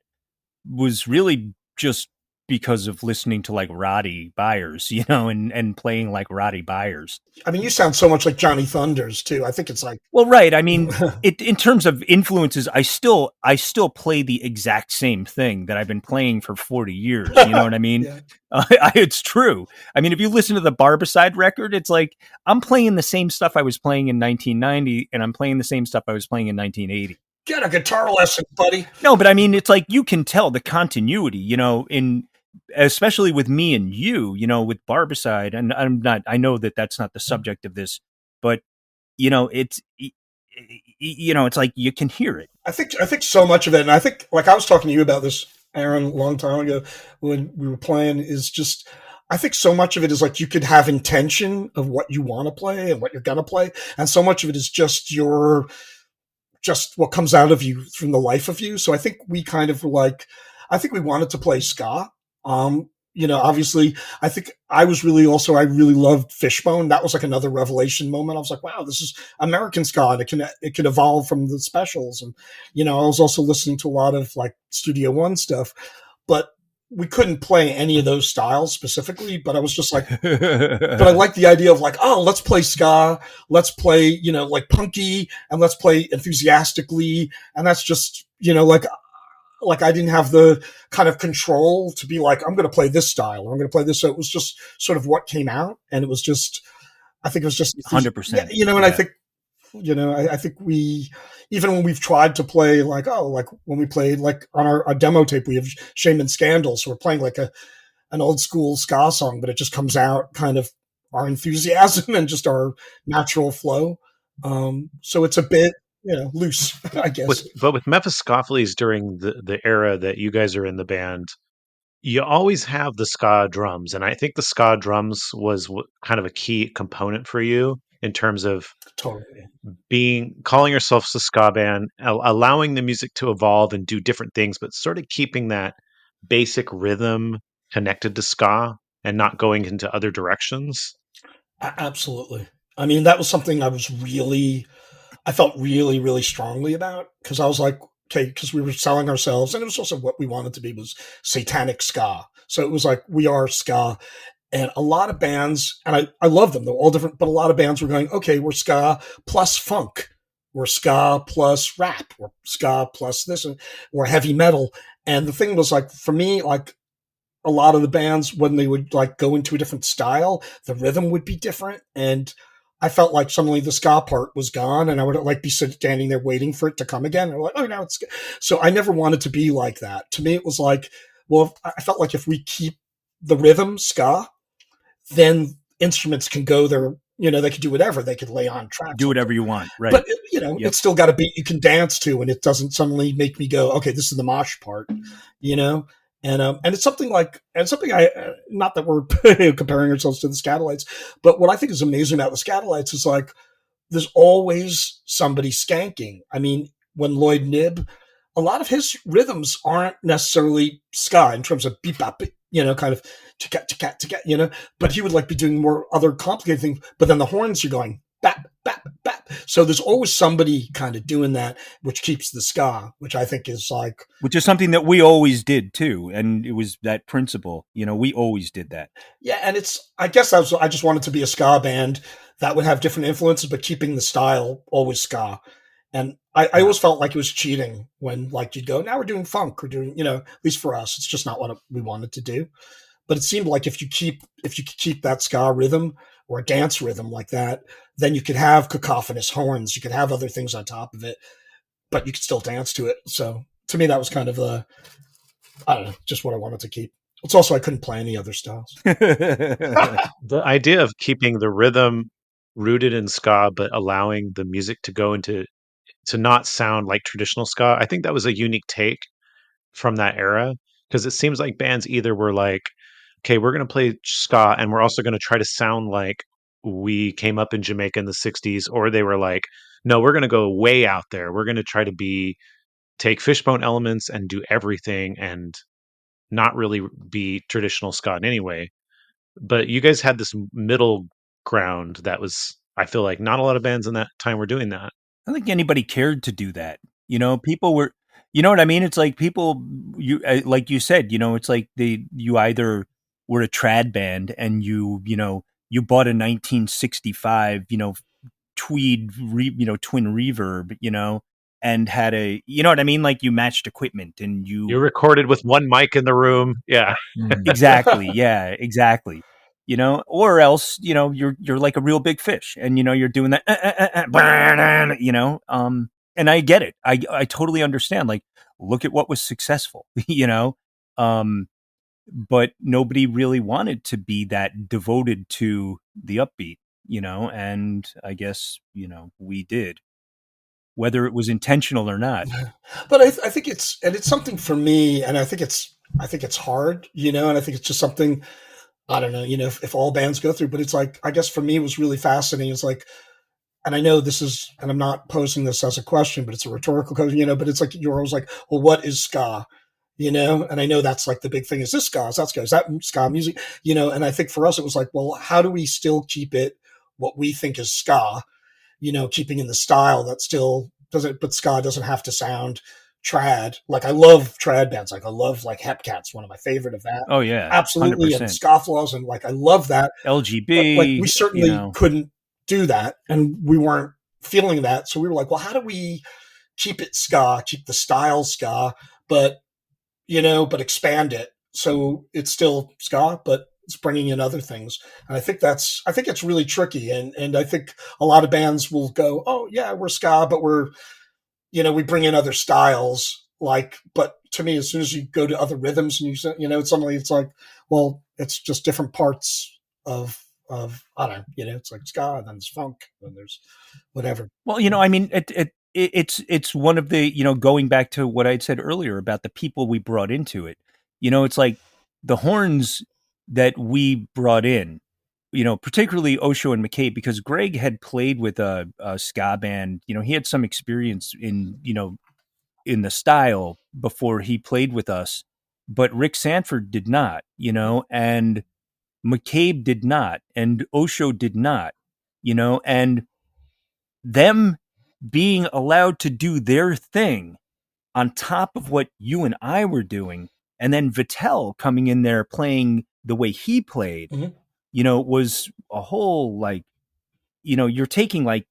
was really just because of listening to like Roddy Byers, and playing like Roddy Byers. I mean, you sound so much like Johnny Thunders too. I think it's like, well, right. I mean, in terms of influences, I still play the exact same thing that I've been playing for 40 years. You know what I mean? Yeah. It's true. I mean, if you listen to the Barbicide record, it's like I'm playing the same stuff I was playing in 1990, and I'm playing the same stuff I was playing in 1980. Get a guitar lesson, buddy. No, but I mean, it's like you can tell the continuity, especially with me and you, with Barbicide, and I know that that's not the subject of this, but it's like you can hear it. I think so much of it, and I think like I was talking to you about this, Aaron, a long time ago when we were playing, is just, I think so much of it is like you could have intention of what you want to play and what you're going to play. And so much of it is just what comes out of you from the life of you. So I think we kind of I think we wanted to play ska. Obviously I think I really loved Fishbone. That was like another revelation moment. I was like, wow, this is American ska, and it can evolve from the specials. And, I was also listening to a lot of like Studio One stuff, but we couldn't play any of those styles specifically, but I was just like, but I like the idea of like, oh, let's play ska, let's play, like punky, and let's play enthusiastically. And that's just, like I didn't have the kind of control to be like, I'm going to play this style, or I'm going to play this. So it was just sort of what came out. And it was just, I think it was just 100%. And I think, I think even when we've tried to play like, like when we played like on our demo tape, we have Shaman Scandal. So we're playing like an old school ska song, but it just comes out kind of our enthusiasm and just our natural flow. So it's a bit, loose, I guess. But with Mephiskapheles during the era that you guys are in the band, you always have the ska drums. And I think the ska drums was kind of a key component for you in terms of calling yourselves a ska band, allowing the music to evolve and do different things, but sort of keeping that basic rhythm connected to ska and not going into other directions. Absolutely. I mean, that was something I felt really, really strongly about, because I was like, okay, because we were selling ourselves, and it was also what we wanted to be was Satanic Ska. So it was like, we are ska. And a lot of bands, and I love them, they're all different, but a lot of bands were going, okay, we're ska plus funk. We're ska plus rap. We're ska plus this, and we're heavy metal. And the thing was like, for me, like a lot of the bands, when they would like go into a different style, the rhythm would be different. And I felt like suddenly the ska part was gone, and I would like be standing there waiting for it to come again. And I'm like, oh, now it's ska. So I never wanted to be like that. To me, it was like, well, I felt like if we keep the rhythm ska, then instruments can go there. They could do whatever. They could lay on tracks. Do whatever you want, right? But it's still got to be you can dance to, and it doesn't suddenly make me go, okay, this is the mosh part, And it's something I not that we're comparing ourselves to the Skatalites, but what I think is amazing about the Skatalites is like there's always somebody skanking. I mean, when Lloyd Knibb, a lot of his rhythms aren't necessarily ska in terms of beep bop, kind of chicka, but he would like be doing more other complicated things. But then the horns are going bap, bap, bap. So there's always somebody kind of doing that, which keeps the ska, which I think is like, which is something that we always did too. And it was that principle, we always did that. Yeah. And I guess I just wanted to be a ska band that would have different influences, but keeping the style always ska. And I always felt like it was cheating when like you'd go, now we're doing funk, we're doing, at least for us, it's just not what we wanted to do. But it seemed like if you could keep that ska rhythm or a dance rhythm like that, then you could have cacophonous horns, you could have other things on top of it, but you could still dance to it. So to me, that was kind of I don't know, just what I wanted to keep. It's also, I couldn't play any other styles. The idea of keeping the rhythm rooted in ska, but allowing the music to go into to not sound like traditional ska. I think that was a unique take from that era, because it seems like bands either were like, okay, we're going to play ska and we're also going to try to sound like we came up in Jamaica in the 60s, or they were like, no, we're going to go way out there. We're going to try to take Fishbone elements and do everything and not really be traditional ska in any way. But you guys had this middle ground that was, I feel like not a lot of bands in that time were doing that. I don't think anybody cared to do that. People were, you know what I mean? It's like people, like you said, it's like you either were a trad band and you bought a 1965, tweed, twin reverb, and had you know what I mean? Like you matched equipment and you recorded with one mic in the room. Yeah. Exactly. Yeah, exactly. Or else, you're like a real big fish and, you're doing that, and I get it. I totally understand. Like, look at what was successful, but nobody really wanted to be that devoted to the upbeat, and I guess, we did, whether it was intentional or not. But I think it's something for me, and I think it's hard, and I think it's just something, I don't know, if all bands go through, but it's like, I guess for me, it was really fascinating. It's like, and I know this is, and I'm not posing this as a question, but it's a rhetorical question, but it's like, you're always like, well, what is ska? And I know that's like the big thing. Is this ska? Is that ska? Is that ska music? And I think for us, it was like, well, how do we still keep it what we think is ska, keeping in the style that still doesn't, but ska doesn't have to sound trad. Like, I love trad bands. Like, I love like Hepcat's one of my favorite of that. Oh yeah, absolutely. 100%. And Scofflaws, and like, I love that. LGB. But, like, we certainly couldn't do that, and we weren't feeling that. So we were like, well, how do we keep it ska, keep the style ska, but expand it so it's still ska, but it's bringing in other things. And I think it's really tricky. And I think a lot of bands will go, oh yeah, we're ska, but we're, we bring in other styles. Like, but to me, as soon as you go to other rhythms and suddenly it's like, well, it's just different parts of, I don't know, it's like ska, and then there's funk, and there's whatever. Well, I mean, it's one of the, going back to what I'd said earlier about the people we brought into it. It's like the horns that we brought in, particularly Osho and McCabe, because Greg had played with a ska band. He had some experience in the style before he played with us, but Rick Sanford did not, and McCabe did not, and Osho did not, and them being allowed to do their thing on top of what you and I were doing, and then Vittel coming in there playing the way he played, was a whole, like, you're taking like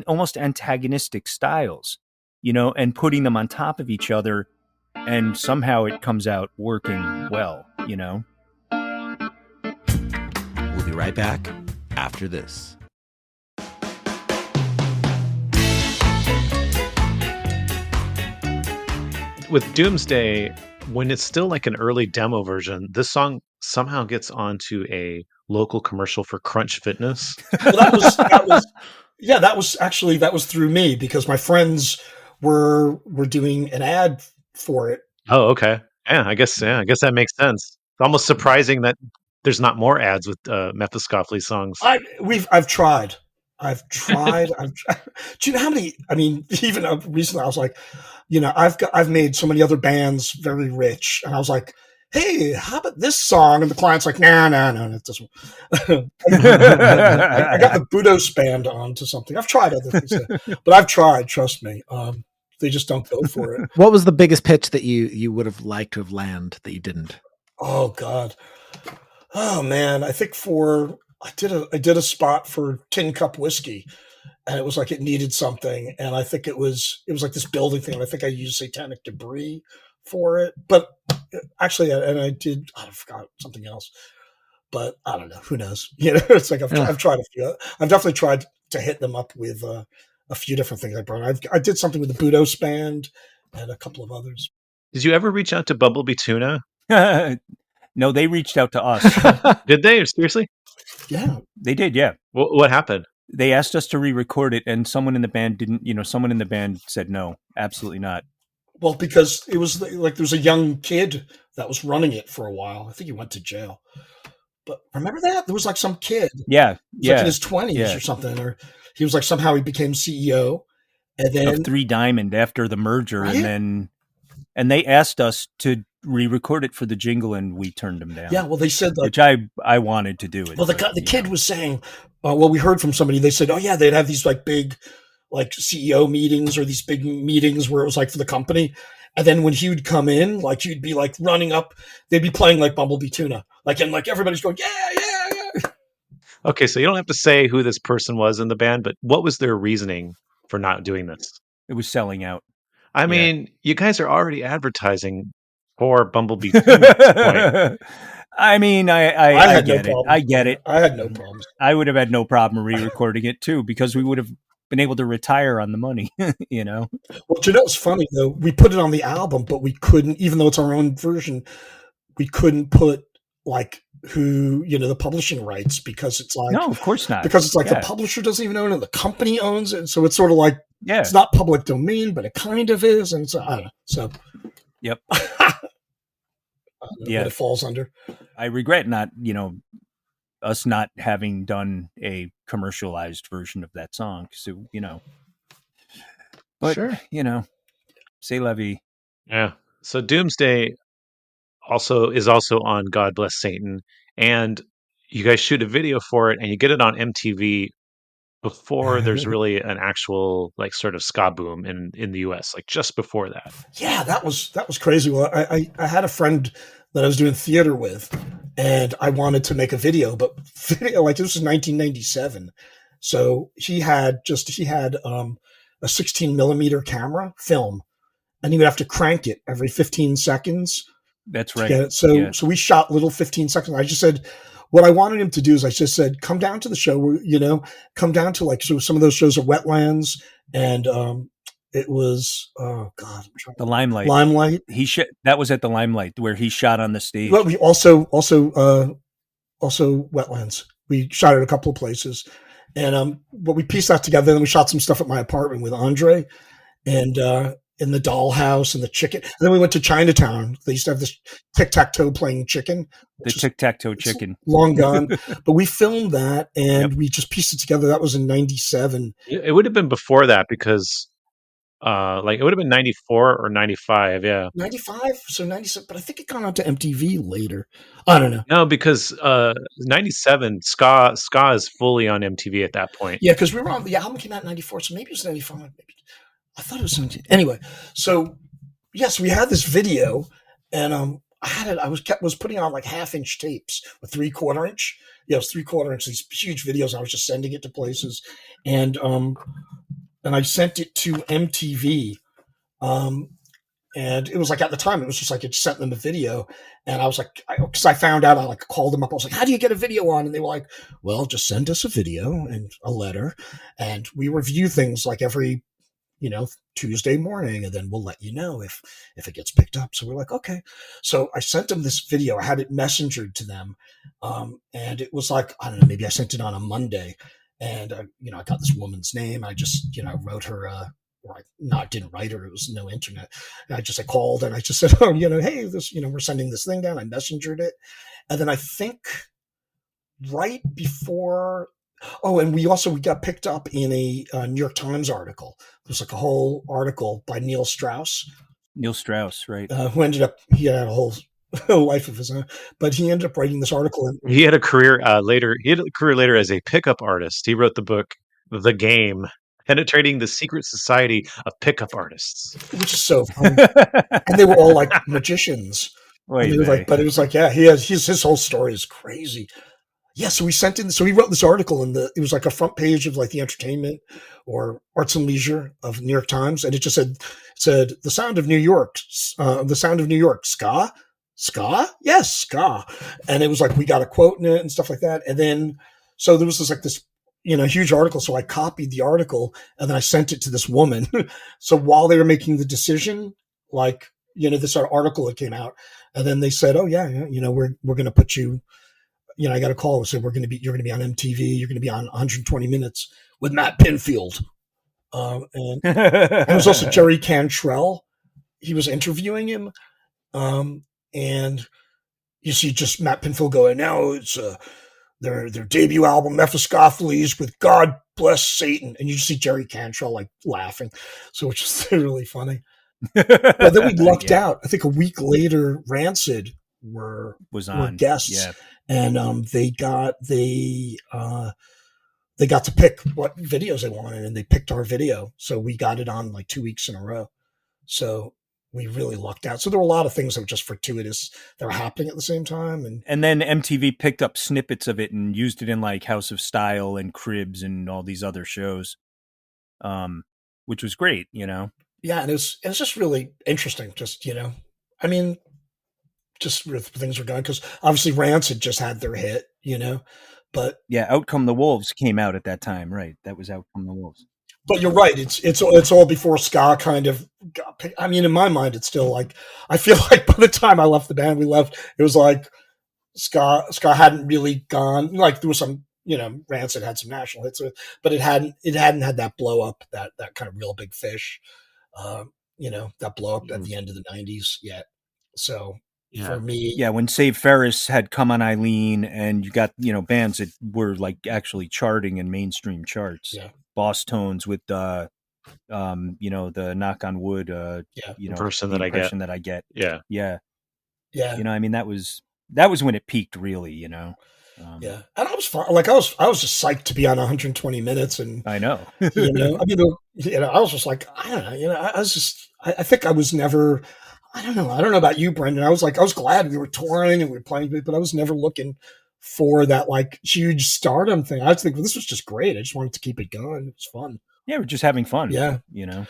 almost antagonistic styles, and putting them on top of each other, and somehow it comes out working well, We'll be right back after this. With Doomsday, when it's still like an early demo version, this song somehow gets onto a local commercial for Crunch Fitness. Well, that was through me, because my friends were doing an ad for it. Oh, okay. Yeah, I guess that makes sense. It's almost surprising that there's not more ads with Mephiskapheles songs. I've tried. Do you know how many? I mean, even recently, I was like, I've made so many other bands very rich, and I was like, hey, how about this song? And the client's like, no, it doesn't. I got the Budos band onto something. I've tried other things, but I've tried. Trust me, they just don't go for it. What was the biggest pitch that you would have liked to have landed that you didn't? Oh God, oh man, I think I did a spot for Tin Cup Whiskey, and it was like it needed something, and I think it was like this building thing, and I think I used Satanic Debris for it, but actually, and I forgot something else, but I don't know, who knows? It's like I've tried a few. I've definitely tried to hit them up with a few different things I brought. I did something with the Budos band and a couple of others. Did you ever reach out to Bumblebee Tuna? No, they reached out to us. Did they? Seriously? Yeah, they did. Yeah. What happened? they asked us to re-record it, and someone in the band didn't. Someone in the band said no, absolutely not. Well, because it was like there was a young kid that was running it for a while. I think he went to jail. But remember that? There was like some kid. Yeah. Like in his 20s or something. Or he was like somehow he became CEO. And then of Three Diamond after the merger. Right? And they asked us to re-record it for the jingle, and we turned them down. Yeah, well, they said which I wanted to do it. Well, the kid was saying, well, we heard from somebody, they said, oh yeah, they'd have these like big like CEO meetings or these big meetings where it was like for the company. And then when he would come in, like you'd be like running up, they'd be playing like Bumblebee Tuna. Like, and like everybody's going, yeah. Okay, so you don't have to say who this person was in the band, but what was their reasoning for not doing this? It was selling out. I mean, you guys are already advertising for Bumblebee Tuna at this point. I mean, I get it. I get it. I had no problems. I would have had no problem re-recording it too, because we would have been able to retire on the money, Well, it's funny though. We put it on the album, but we couldn't, even though it's our own version, we couldn't put like who, the publishing rights, because it's like, no, of course not. Because it's like the publisher doesn't even own it. The company owns it. So it's sort of like, it's not public domain, but it kind of is. And so, I don't know. So, yep. What it falls under. I regret not, us not having done a commercialized version of that song. So, but sure. C'est la vie. Yeah. So Doomsday is also on God Bless Satan, and you guys shoot a video for it, and you get it on MTV before there's really an actual like sort of ska boom in the US, like just before that. Yeah, that was crazy. Well, I had a friend that I was doing theater with, and I wanted to make a video, but like this was 1997. So he had a 16 millimeter camera film, and he would have to crank it every 15 seconds. That's right. So we shot little 15 seconds. I just said, what I wanted him to do is I just said, come down to the show, come down to so some of those shows are Wetlands, and it was, the Limelight. That was at the Limelight where he shot on the stage. Well, we also Wetlands. We shot at a couple of places, and but we pieced that together. Then we shot some stuff at my apartment with Andre, and in the dollhouse and the chicken. And then we went to Chinatown. They used to have this tic-tac-toe playing chicken. The tic-tac-toe chicken. Long gone. But we filmed that, and we just pieced it together. That was in 97. It would have been before that, because it would have been 94 or 95. Yeah. 95. So 97. But I think it got on to MTV later. I don't know. No, because 97, ska is fully on MTV at that point. Yeah, because the album came out in 94. So maybe it was 95. Maybe. I thought it was 17. Anyway, so yes, we had this video, and I had it. I was putting on like 1/2-inch tapes with 3/4 inch. Yeah, it was 3/4 inch. These huge videos. I was just sending it to places, and I sent it to MTV, and it was like at the time it was just like it sent them a video, and I was like, because I found out, I like called them up. I was like, how do you get a video on? And they were like, well, just send us a video and a letter, and we review things like every Tuesday morning, and then we'll let you know if it gets picked up. So we're like, okay. So I sent them this video. I had it messengered to them. And it was like, I don't know, maybe I sent it on a Monday, and I got this woman's name. I just, wrote her, I didn't write her. It was no internet. And I called, and I just said, oh, hey, this, we're sending this thing down. I messengered it. And then I think right before, and we got picked up in a New York Times article. There's like a whole article by Neil Strauss. Neil Strauss, right? Who he had a whole life of his own, but he ended up writing this article. He had a career later. He had a career later as a pickup artist. He wrote the book The Game, Penetrating the Secret Society of Pickup Artists, which is so funny. And they were all like magicians. But it was like, yeah, his whole story is crazy. Yeah, so he wrote this article, and it was like a front page of like the entertainment or arts and leisure of New York Times, and it just said the sound of New York, ska, yes, ska, and it was like we got a quote in it and stuff like that, and then so there was this huge article, so I copied the article and then I sent it to this woman. So while they were making the decision, this article that came out, and then they said, oh yeah, we're going to put you. I got a call and said, you're going to be on MTV. You're going to be on 120 Minutes with Matt Pinfield. And it was also Jerry Cantrell. He was interviewing him. And you see just Matt Pinfield going, now it's their debut album, Mephiskapheles, with God Bless Satan. And you just see Jerry Cantrell like laughing. So which is really funny. But then we lucked out. I think a week later, Rancid were guests, and they got to pick what videos they wanted, and they picked our video. So we got it on like 2 weeks in a row. So we really lucked out. So there were a lot of things that were just fortuitous that were happening at the same time. And then MTV picked up snippets of it and used it in like House of Style and Cribs and all these other shows, which was great, Yeah, and it's just really interesting. Just, I mean, just where things were going, because obviously Rancid just had their hit, but yeah, Out Come the Wolves came out at that time, right? That was Out Come the Wolves. But you're right. It's all before ska kind of got picked. I mean, in my mind, it's still like, I feel like by the time I left the band, it was like ska hadn't really gone. Like there was some, Rancid had some national hits, but it hadn't had that blow up, that kind of real big fish, that blow up at the end of the 90s yet. So for me, when Save Ferris had come on Eileen, and you got bands that were like actually charting in mainstream charts. Yeah. Boss Tones with the Knock on Wood, Impression That I Get. Yeah. I mean, that was when it peaked, really. Yeah, and I was fine. Like I was just psyched to be on 120 Minutes, and I know. I mean, I was just like, I don't know. I was just, I think I was never. I don't know about you, Brendan. I was glad we were touring and we were playing, but I was never looking for that like huge stardom thing. I was thinking, well, this was just great. I just wanted to keep it going. It was fun. Yeah, we're just having fun. Yeah.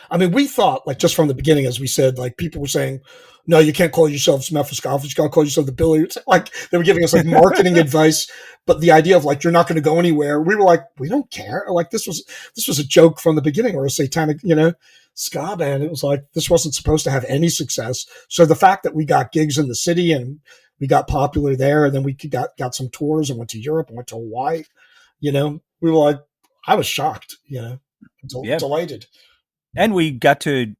I mean, we thought, like, just from the beginning, as we said, like, people were saying, no, you can't call yourselves Mephiskapheles. You got to call yourself the Billy. Like, they were giving us, like, marketing advice. But the idea of, like, you're not going to go anywhere, we were like, we don't care. Like, this was a joke from the beginning, or a satanic, ska band. It was like, this wasn't supposed to have any success. So the fact that we got gigs in the city and we got popular there, and then we got some tours and went to Europe and went to Hawaii, we were like, I was shocked, delighted. And we got to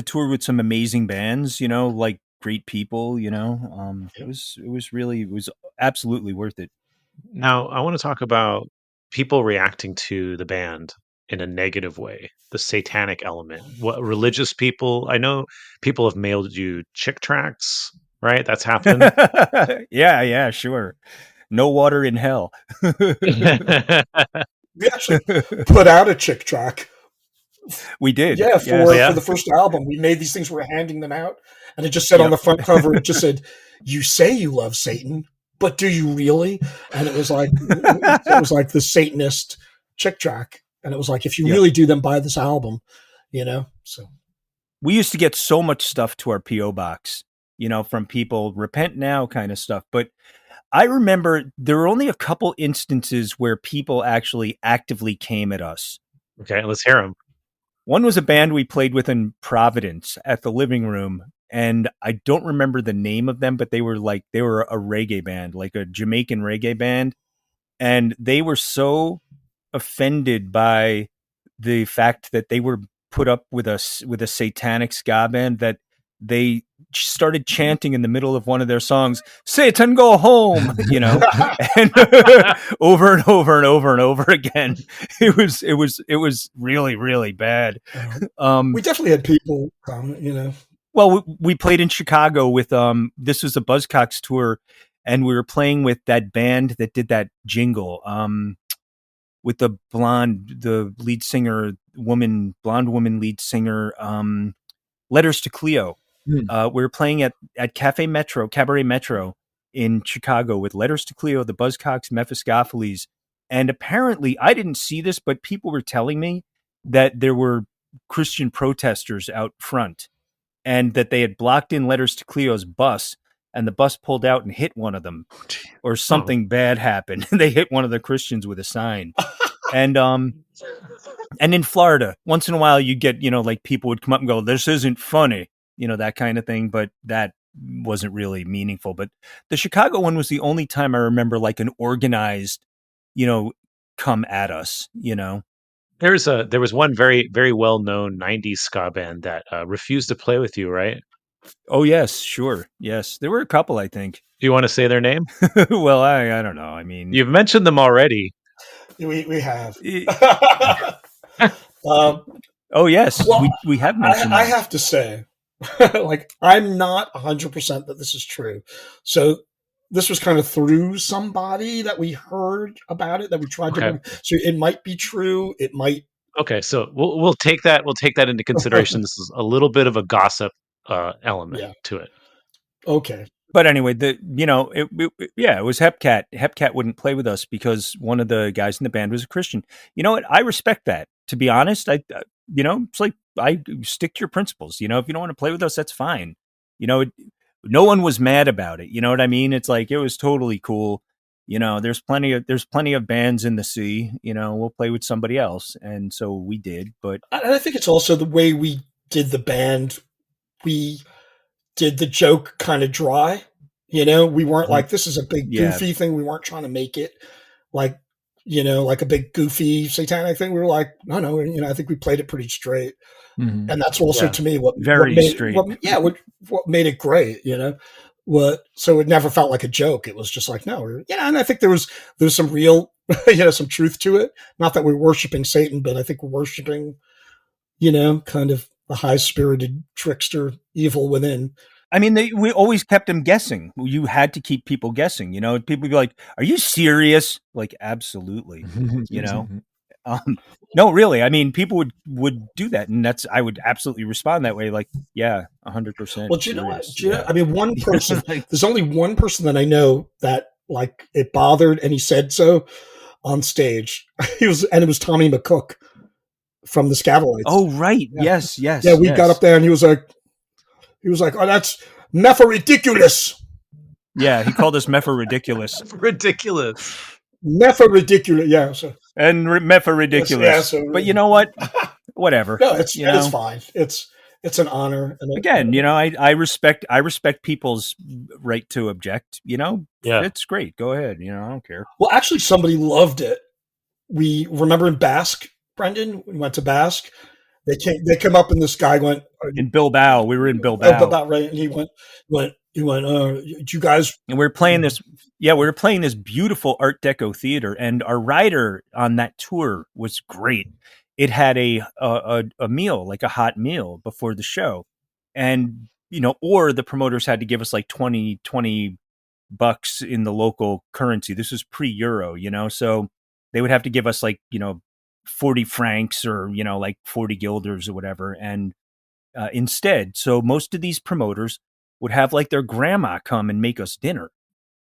tour with some amazing bands, like great people, it was absolutely worth it. Now I want to talk about people reacting to the band in a negative way, the satanic element. What religious people? I know people have mailed you chick tracts, right? That's happened. Yeah, sure. No Water in Hell. We actually put out a chick track. We did. Yeah, for the first album. We made these things, we were handing them out, and it just said on the front cover, it just said, "You say you love Satan, but do you really?" And it was like the Satanist chick track. And it was like, if you really do, then buy this album, so. We used to get so much stuff to our P.O. box, from people, repent now kind of stuff. But I remember there were only a couple instances where people actually actively came at us. Okay, let's hear them. One was a band we played with in Providence at the Living Room. And I don't remember the name of them, but they were a reggae band, like a Jamaican reggae band. And they were so offended by the fact that they were put up with a satanic ska band that they started chanting in the middle of one of their songs, "Satan, go home," and over and over and over and over again. It was really, really bad. We definitely had people, Well, we played in Chicago with this was a Buzzcocks tour, and we were playing with that band that did that jingle. With the lead singer, blonde woman lead singer, Letters to Cleo. We were playing at Cabaret Metro in Chicago with Letters to Cleo, the Buzzcocks, Mephiskapheles. And apparently, I didn't see this, but people were telling me that there were Christian protesters out front and that they had blocked in Letters to Cleo's bus, and the bus pulled out and hit one of them, or something bad happened. They hit one of the Christians with a sign. And in Florida, once in a while you get, like people would come up and go, "This isn't funny," that kind of thing. But that wasn't really meaningful. But the Chicago one was the only time I remember like an organized, come at us, There was one very very well known '90s ska band that refused to play with you, right? Oh yes, sure, yes. There were a couple, I think. Do you want to say their name? Well, I don't know. I mean, You've mentioned them already. We have. Oh yes, Well, we have mentioned. I have to say, like, I'm not 100% that this is true. So this was kind of through somebody that we heard about it, that we tried to. So it might be true. It might. Okay, so we'll take that into consideration. This is a little bit of a gossip element to it. Okay. But anyway, it was Hepcat. Hepcat wouldn't play with us because one of the guys in the band was a Christian. You know what? I respect that. To be honest, it's like I stick to your principles. If you don't want to play with us, that's fine. No one was mad about it. You know what I mean? It's like it was totally cool. There's plenty of bands in the sea. We'll play with somebody else, and so we did. But I think it's also the way we did the band. We did the joke kind of dry. We weren't like, this is a big goofy thing. We weren't trying to make it like, like a big goofy satanic thing. We were like, no, I think we played it pretty straight. Mm-hmm. And that's also to me what made it great, so it never felt like a joke. It was just like, no, and I think there's some real, some truth to it. Not that we're worshiping Satan, but I think we're worshiping, kind of the high-spirited trickster evil within. I mean, we always kept them guessing. You had to keep people guessing. People would be like, "Are you serious?" Like, absolutely. No, really. I mean, people would do that, and I would absolutely respond that way. Like, yeah, 100%. Well, do you know what? I mean, one person. There's only one person that I know that like it bothered, and he said so on stage. It was Tommy McCook from the Skatalites. Oh, right. Yeah. Yes. Yeah, we got up there, and he was like, "Oh, that's Meph-i-ridiculous." Yeah, he called us Meph-i-ridiculous. Ridiculous. Meph-i-ridiculous. Yeah. So. And Meph-i-ridiculous. Yeah, so, but you know what? Whatever. No, it's fine. It's an honor. Again, I respect people's right to object. It's great. Go ahead. I don't care. Well, actually, somebody loved it. We remember in Basque, Brendan. We went to Basque. They came up and this guy went in Bilbao. We were in Bilbao, right? And he went. You guys? And we were playing this. Yeah, we were playing this beautiful Art Deco theater, and our rider on that tour was great. It had a meal, like a hot meal before the show, and or the promoters had to give us like $20 in the local currency. This was pre-Euro, so they would have to give us like 40 francs or like 40 guilders or whatever, and instead, so most of these promoters would have like their grandma come and make us dinner.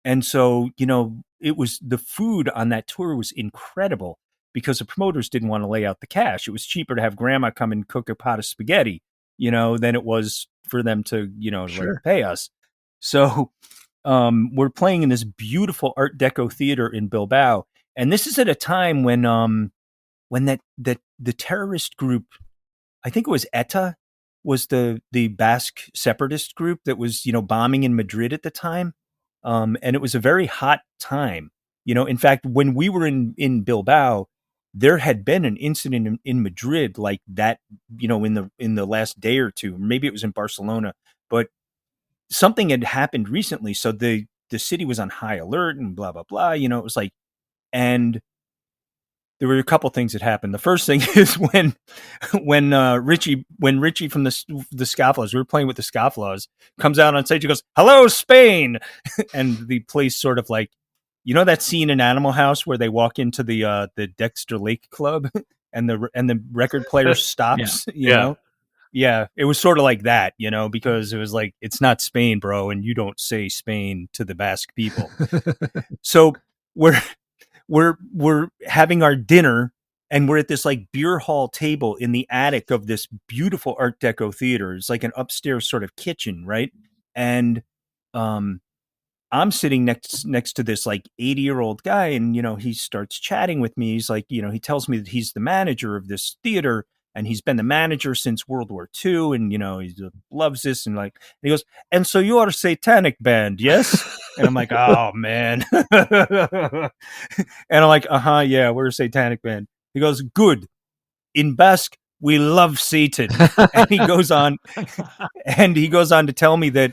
And so, it was the food on that tour was incredible because the promoters didn't want to lay out the cash. It was cheaper to have grandma come and cook a pot of spaghetti, than it was for them to, sure. pay us. So we're playing in this beautiful Art Deco theater in Bilbao. And this is at a time when the terrorist group, I think it was ETA, was the Basque separatist group that was, bombing in Madrid at the time. And it was a very hot time. In fact, when we were in Bilbao, there had been an incident in Madrid like that, in the last day or two. Maybe it was in Barcelona, but something had happened recently. So the city was on high alert and blah, blah, blah. It was like, and there were a couple things that happened. The first thing is when Richie from the Scofflaws, we were playing with the Scofflaws, comes out on stage, he goes, "Hello, Spain," and the place sort of like, that scene in Animal House where they walk into the Dexter Lake Club and the record player stops, Yeah, it was sort of like that, because it was like, it's not Spain, bro, and you don't say Spain to the Basque people. So we're having our dinner, and we're at this like beer hall table in the attic of this beautiful Art Deco theater. It's like an upstairs sort of kitchen, right? And I'm sitting next to this like 80-year-old guy, and he starts chatting with me. He's like, he tells me that he's the manager of this theater, and he's been the manager since World War II, and he loves this, and he goes, and so you are a satanic band, yes? And I'm like, oh man. And I'm like, yeah, we're a satanic band. He goes, good. In Basque, we love Satan. And he goes on to tell me that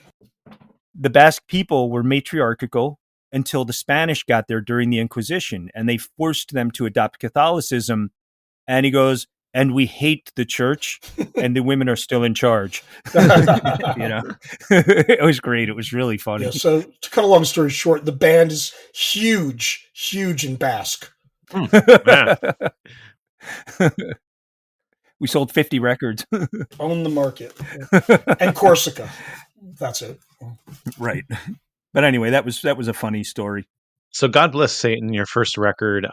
the Basque people were matriarchal until the Spanish got there during the Inquisition, and they forced them to adopt Catholicism. And he goes, and we hate the church, and the women are still in charge. It was great. It was really funny. Yeah, so to cut a long story short, the band is huge in Basque. We sold 50 records. Own the market. And Corsica. That's it. Right. But anyway, that was a funny story. So God Bless Satan, your first record.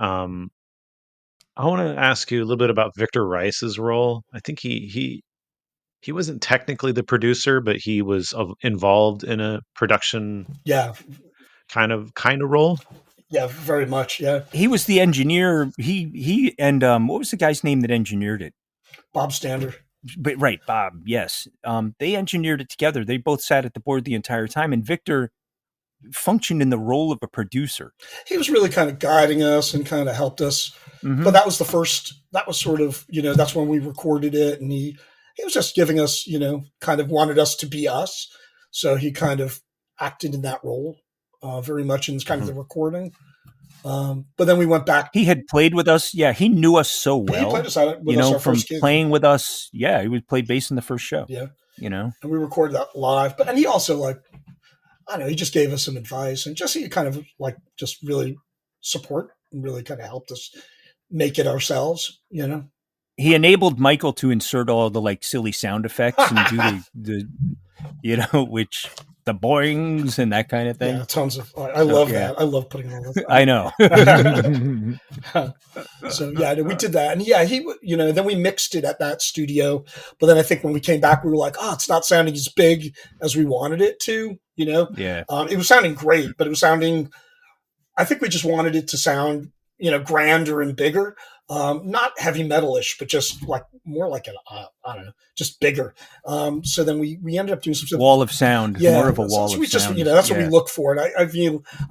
I want to ask you a little bit about Victor Rice's role. I think he wasn't technically the producer, but he was involved in a production. Yeah. Kind of role. Yeah, very much. Yeah. He was the engineer. He and what was the guy's name that engineered it? Bob Stander. But right, Bob. Yes. They engineered it together. They both sat at the board the entire time, and Victor functioned in the role of a producer. He was really kind of guiding us and kind of helped us. Mm-hmm. But that was sort of, that's when we recorded it, and he was just giving us, kind of wanted us to be us. So he kind of acted in that role very much in kind of the recording. But then we went back. He had played with us. Yeah, he knew us so well. He played us with us our from first gig. Playing with us. Yeah, he would play bass in the first show. Yeah, and we recorded that live. And he also he just gave us some advice, and just he kind of just really support and really kind of helped us make it ourselves. He enabled Michael to insert all the silly sound effects and do the which. The boings and that kind of thing. Yeah, tons of. I love that. I love putting all that. I know. So we did that, and he, then we mixed it at that studio. But then I think when we came back, we were like, oh, it's not sounding as big as we wanted it to. Yeah. It was sounding great, but it was sounding. I think we just wanted it to sound, grander and bigger. Not heavy metalish, but just more like I don't know, just bigger. So then we ended up doing some wall of sound, more of a wall of sound. That's what we look for. And I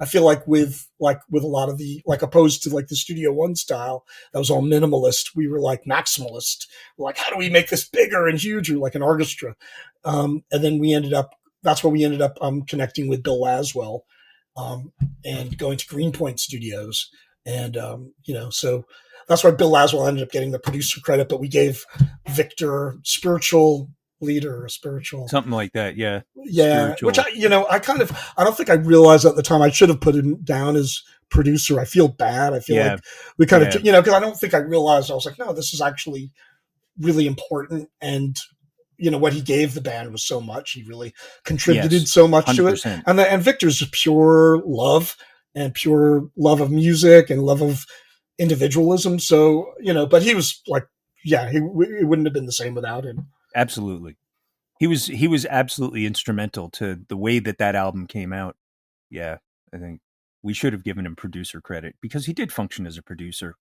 feel like with a lot of the, opposed to the Studio One style, that was all minimalist. We were maximalist. We're how do we make this bigger and huger, like an orchestra? And then that's where we ended up connecting with Bill Laswell, and going to Greenpoint Studios. And, so that's why Bill Laswell ended up getting the producer credit, but we gave Victor spiritual leader, something like that. Yeah. Yeah. Spiritual. Which I don't think I realized at the time. I should have put him down as producer. I feel bad. I feel like we kind of, because I don't think I realized. I was like, no, this is actually really important. And, what he gave the band was so much. He really contributed so much 100%. To it. And Victor's pure love of music and love of individualism. So, but he was it wouldn't have been the same without him. Absolutely. He was absolutely instrumental to the way that album came out. Yeah. I think we should have given him producer credit because he did function as a producer.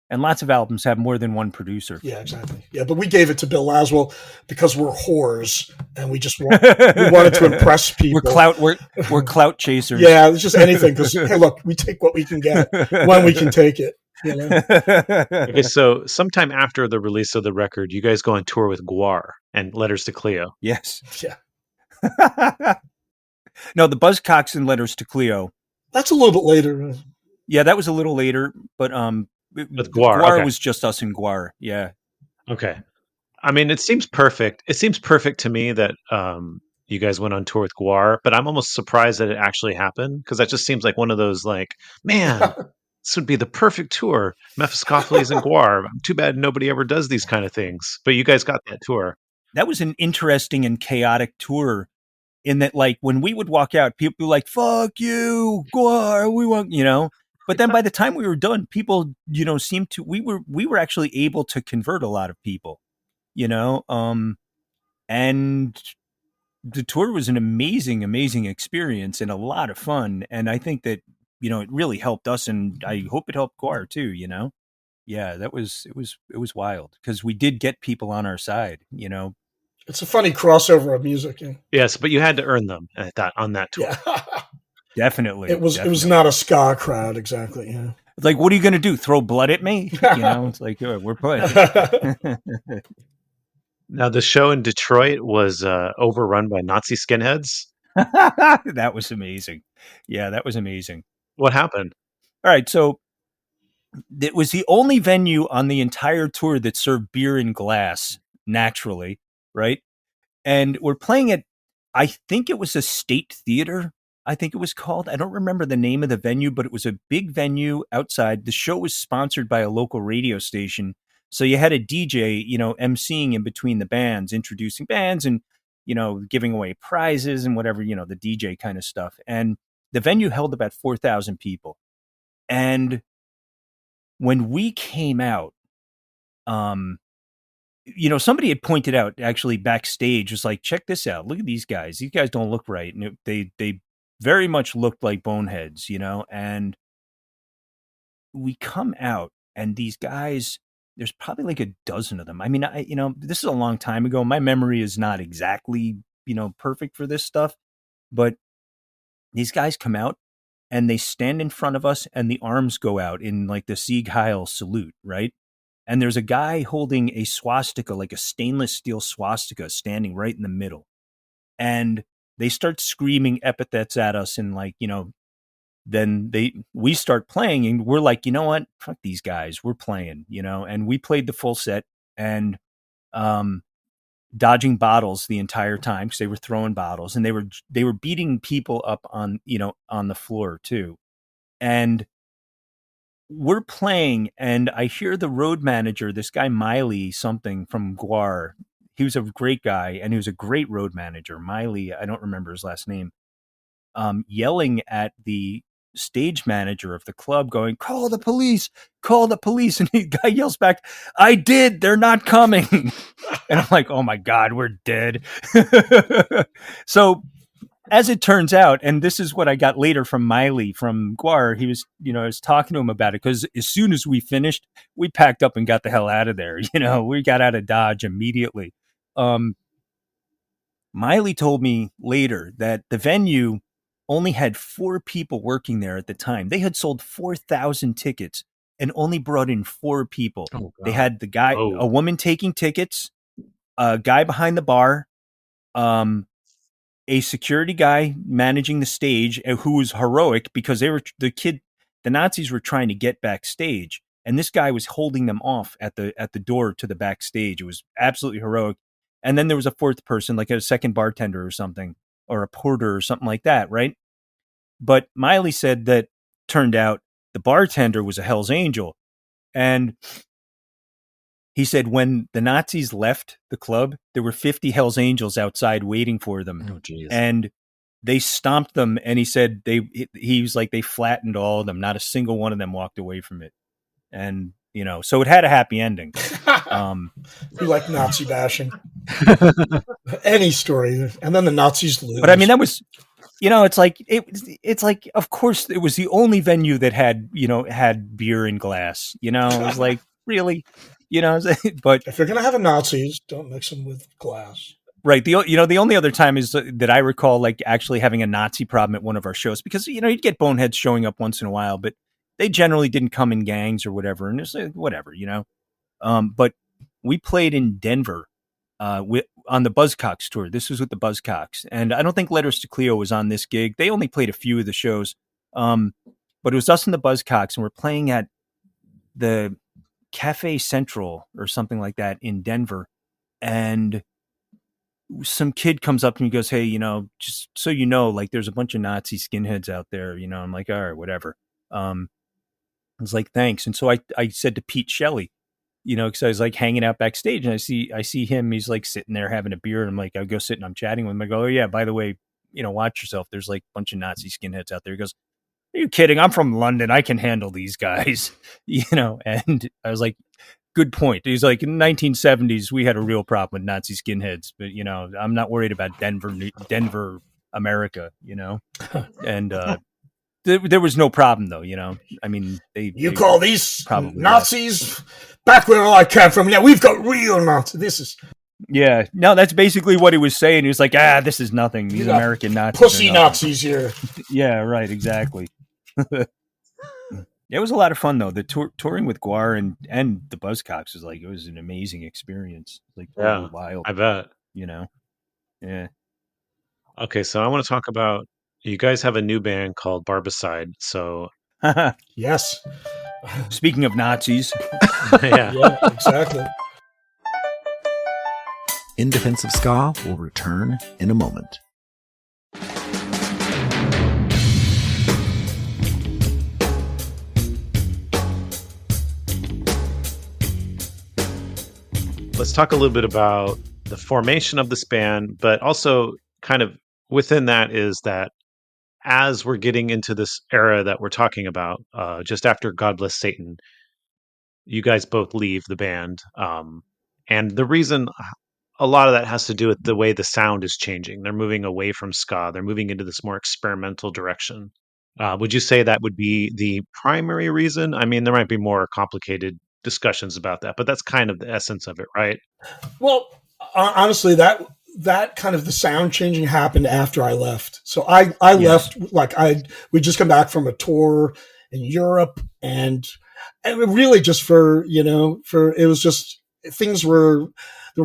And lots of albums have more than one producer. Yeah, exactly. Yeah, but we gave it to Bill Laswell because we're whores and we just wanted to impress people. We're clout chasers. Yeah, it's just anything because hey, look, we take what we can get when we can take it. Okay, so sometime after the release of the record, you guys go on tour with Gwar and Letters to Cleo. Yes. Yeah. No, the Buzzcocks and Letters to Cleo. That's a little bit later. Yeah, that was a little later, but with Gwar was just us and Gwar. Yeah. Okay. I mean, it seems perfect. It seems perfect to me that you guys went on tour with Gwar, but I'm almost surprised that it actually happened because that just seems like one of those man, this would be the perfect tour. Mephiskapheles and Gwar. Too bad nobody ever does these kind of things. But you guys got that tour. That was an interesting and chaotic tour in that, when we would walk out, people were like, fuck you, Gwar, we want, But then by the time we were done, people, seemed to, we were actually able to convert a lot of people, and the tour was an amazing, amazing experience and a lot of fun. And I think that, it really helped us, and I hope it helped Gwar too, Yeah, it was wild because we did get people on our side, It's a funny crossover of music. Yes, but you had to earn them on that tour. Yeah. Definitely. It was not a ska crowd exactly. Yeah. It's like, what are you going to do? Throw blood at me? It's like, we're playing. Now, the show in Detroit was overrun by Nazi skinheads. That was amazing. Yeah, that was amazing. What happened? All right, so it was the only venue on the entire tour that served beer in glass naturally, right? And we're playing at, I think it was a State Theater, I think it was called. I don't remember the name of the venue, but it was a big venue outside. The show was sponsored by a local radio station. So you had a DJ, emceeing in between the bands, introducing bands and, giving away prizes and whatever, the DJ kind of stuff. And the venue held about 4,000 people. And when we came out, somebody had pointed out actually backstage, was like, check this out. Look at these guys. These guys don't look right. And they very much looked like boneheads, and we come out and these guys, there's probably like a dozen of them. I mean, this is a long time ago. My memory is not exactly, perfect for this stuff, but these guys come out and they stand in front of us and the arms go out in like the Sieg Heil salute, right? And there's a guy holding a swastika, like a stainless steel swastika, standing right in the middle. And they start screaming epithets at us and like, then we start playing and we're like, you know what? Fuck these guys. We're playing, and we played the full set and dodging bottles the entire time because they were throwing bottles and they were beating people up on the floor too. And we're playing and I hear the road manager, this guy Miley something from Guar. He was a great guy and he was a great road manager. Miley, I don't remember his last name, yelling at the stage manager of the club going, call the police. And the guy yells back, I did, they're not coming. And I'm like, oh my God, we're dead. So as it turns out, and this is what I got later from Miley from Guar, he was, I was talking to him about it because as soon as we finished, we packed up and got the hell out of there. We got out of Dodge immediately. Miley told me later that the venue only had 4 people working there at the time. They had sold 4,000 tickets and only brought in 4 people. Oh, they had the guy, a woman taking tickets, a guy behind the bar, a security guy managing the stage who was heroic because the Nazis were trying to get backstage. And this guy was holding them off at the door to the backstage. It was absolutely heroic. And then there was a 4th person, like a second bartender or something, or a porter or something like that, right? But Miley said that turned out the bartender was a Hell's Angel. And he said when the Nazis left the club, there were 50 Hell's Angels outside waiting for them. Oh, geez. And they stomped them. And he said he was like, they flattened all of them. Not a single one of them walked away from it. And, so it had a happy ending. We like Nazi bashing. Any story. And then the Nazis lose. But I mean, that was, it's like, of course it was the only venue that had beer in glass, it was like, really, but if you're going to have a Nazis, don't mix them with glass. Right. The only other time is that I recall like actually having a Nazi problem at one of our shows because, you'd get boneheads showing up once in a while, but they generally didn't come in gangs or whatever. And it's like, whatever, but we played in Denver on the Buzzcocks tour. This was with the Buzzcocks. And I don't think Letters to Cleo was on this gig. They only played a few of the shows. But it was us and the Buzzcocks, and we're playing at the Cafe Central or something like that in Denver. And some kid comes up and he goes, hey, just so like there's a bunch of Nazi skinheads out there, I'm like, all right, whatever. I was like, thanks. And so I said to Pete Shelley, because I was like hanging out backstage and I see him, he's like sitting there having a beer. And I'm like, I go sit and I'm chatting with him. I go, oh yeah, by the way, watch yourself. There's like a bunch of Nazi skinheads out there. He goes, are you kidding? I'm from London. I can handle these guys, and I was like, good point. He's like, in the 1970s, we had a real problem with Nazi skinheads, but I'm not worried about Denver, America, and, there was no problem though. I mean, they call these probably Nazis back where I came from. Yeah, we've got real Nazis. This is. Yeah, no, that's basically what he was saying. He was like, this is nothing. These American Nazis, pussy Nazis here. Yeah, right, exactly. It was a lot of fun though. The touring with Guar and the Buzzcocks was it was an amazing experience. Totally wild. I bet. Yeah. Okay, so I want to talk about, you guys have a new band called Barbicide. So yes. Speaking of Nazis. Yeah, exactly. In Defense of Ska will return in a moment. let's talk a little bit about the formation of this band, but also kind of within that is that as we're getting into this era that we're talking about, just after God Bless Satan, you guys both leave the band. And the reason, a lot of that has to do with the way the sound is changing. They're moving away from ska. They're moving into this more experimental direction. Would you say that would be the primary reason? I mean, there might be more complicated discussions about that, but that's kind of the essence of it, right? Well, honestly, that kind of the sound changing happened after I left. So I left, like we just come back from a tour in Europe, and really just it was just things were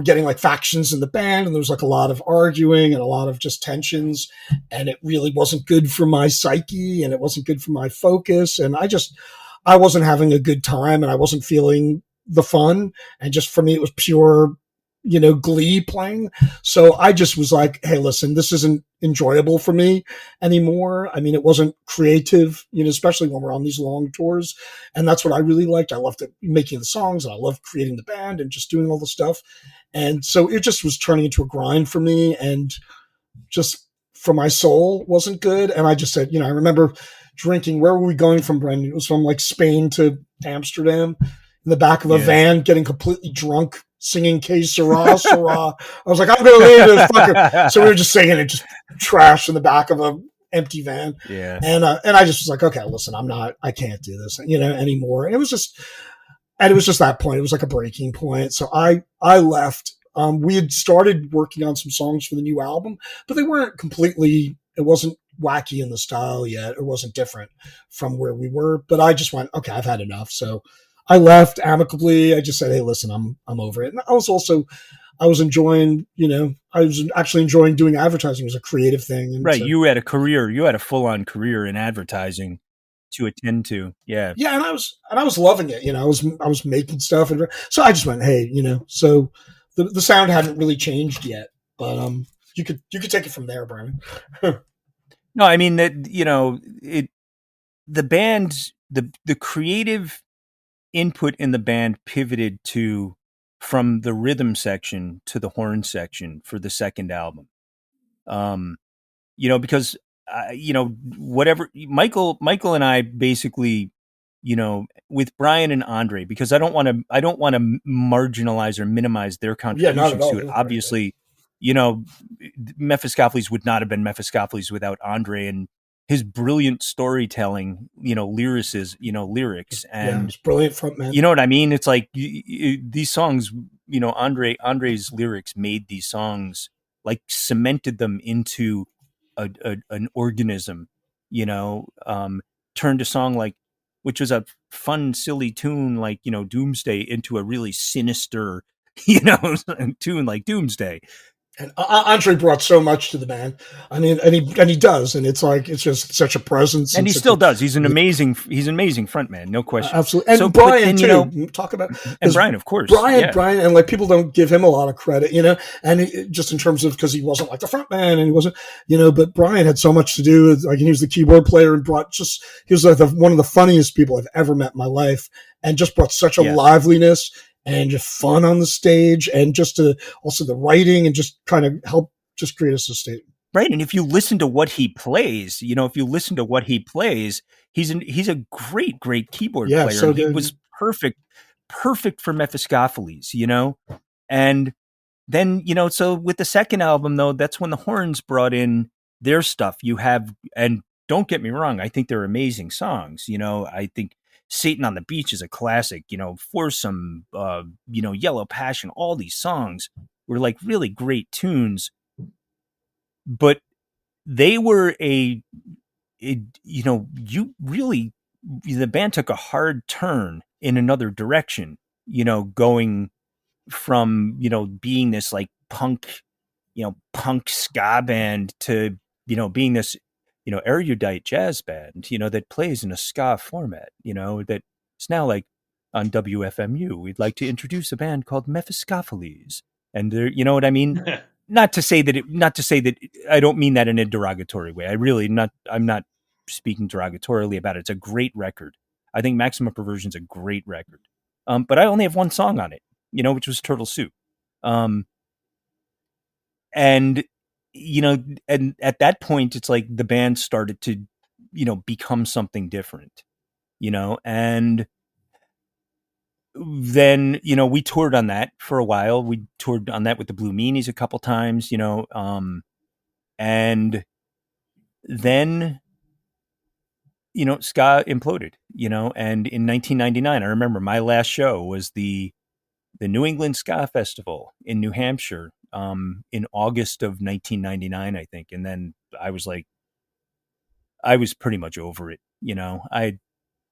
getting like factions in the band, and there was like a lot of arguing and a lot of just tensions, and it really wasn't good for my psyche, and it wasn't good for my focus, and I wasn't having a good time, and I wasn't feeling the fun, and just for me it was pure glee playing. So I just was like, hey, listen, this isn't enjoyable for me anymore. I mean, it wasn't creative, especially when we're on these long tours. And that's what I really liked. I loved making the songs, and I loved creating the band and just doing all the stuff. And so it just was turning into a grind for me, and just for my soul wasn't good. And I just said, I remember drinking, where were we going from, Brendan? It was from like Spain to Amsterdam, in the back of a van, getting completely drunk, singing "Que Sera, Sera." I was like, I'm going to leave this fucker. So we were just singing it, just trash in the back of a empty van. Yeah. And I just was like, okay, listen, I can't do this, anymore. And it was just that point. It was like a breaking point. So I left. We had started working on some songs for the new album, but they weren't completely, it wasn't wacky in the style yet. It wasn't different from where we were, but I just went, okay, I've had enough. So I left amicably. I just said, hey, listen, I'm over it. And I was enjoying, I was actually enjoying doing advertising as a creative thing. And right. So, you had a full-on career in advertising to attend to. Yeah. Yeah. And I was loving it. I was making stuff. And so I just went, hey, so the sound hadn't really changed yet, but, you could take it from there, Brian. No, I mean that, the band, the creative input in the band pivoted from the rhythm section to the horn section for the second album. Because whatever Michael and I basically, with Brian and Andre, because I don't want to marginalize or minimize their contributions to it. Obviously, Mephiskapheles would not have been Mephiskapheles without Andre and his brilliant storytelling, lyrics, and it's brilliant frontman. You know what I mean? It's like these songs, Andre's lyrics made these songs, like cemented them into an organism, turned a song which was a fun, silly tune, like, Doomsday, into a really sinister, tune like Doomsday. And Andre brought so much to the band. I mean, and he does, and it's just such a presence. And he still does. He's an amazing frontman, no question. Absolutely. And so, Brian too. Talk about and Brian, of course. Brian, and like people don't give him a lot of credit, and just in terms of because he wasn't like the frontman, and he wasn't, but Brian had so much to do with, like, he was the keyboard player and he was like one of the funniest people I've ever met in my life, and just brought such a liveliness and just fun on the stage, and just also the writing, and just kind of help just create a sustain. Right. And if you listen to what he plays, he's a great keyboard player. So he was perfect for Mephiskapheles, and then, so with the second album though, that's when the horns brought in their stuff. You have, and don't get me wrong. I think they're amazing songs. I think Satan on the Beach is a classic, Foursome, Yellow Passion, all these songs were like really great tunes, but they were the band took a hard turn in another direction, going from, being this like punk ska band to, being this, erudite jazz band, that plays in a ska format, that it's now like on WFMU. We'd like to introduce a band called Mephiskapheles. And there, you know what I mean? Not to say that I don't mean that in a derogatory way. I'm not speaking derogatorily about it. It's a great record. I think Maximum Perversion's a great record. But I only have one song on it, which was Turtle Soup. And at that point, it's like the band started to, become something different, and then, we toured on that for a while. We toured on that with the Blue Meanies a couple times, and then, ska imploded, and in 1999, I remember my last show was the New England Ska Festival in New Hampshire, in August of 1999, I think. And then I was pretty much over it. I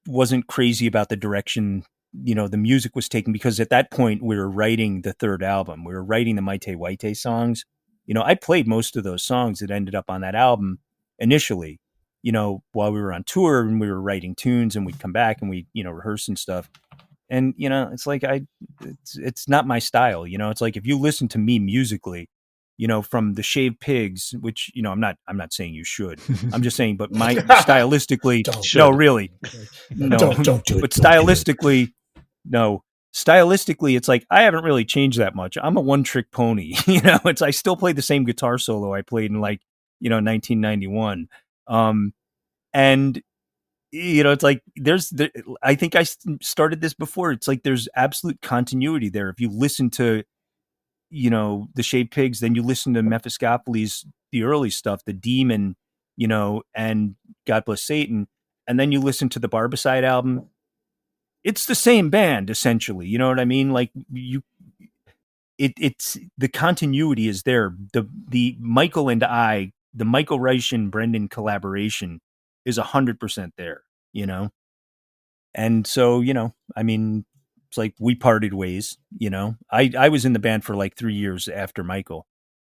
wasn't crazy about the direction, the music was taking, because at that point we were writing the third album. We were writing the Maite Waite songs. I played most of those songs that ended up on that album initially, while we were on tour and we were writing tunes, and we'd come back and we, rehearse and stuff. And, it's like, it's not my style. It's like, if you listen to me musically, from the Shaved Pigs, which, I'm not saying you should, I'm just saying, but my stylistically, no, really, no, don't do it. But stylistically, no, stylistically, it's like, I haven't really changed that much. I'm a one-trick pony. I still play the same guitar solo I played in 1991. And, it's like, I think I started this before. It's like, there's absolute continuity there. If you listen to, the Shaved Pigs, then you listen to Mephiskapheles, the early stuff, the Demon, and God Bless Satan. And then you listen to the Barbicide album. It's the same band, essentially. You know what I mean? Like, it's the continuity is there. The Michael and I, the Michael Reich and Brendan collaboration is 100% there, and so, I mean, it's like we parted ways, I was in the band for like 3 years after Michael,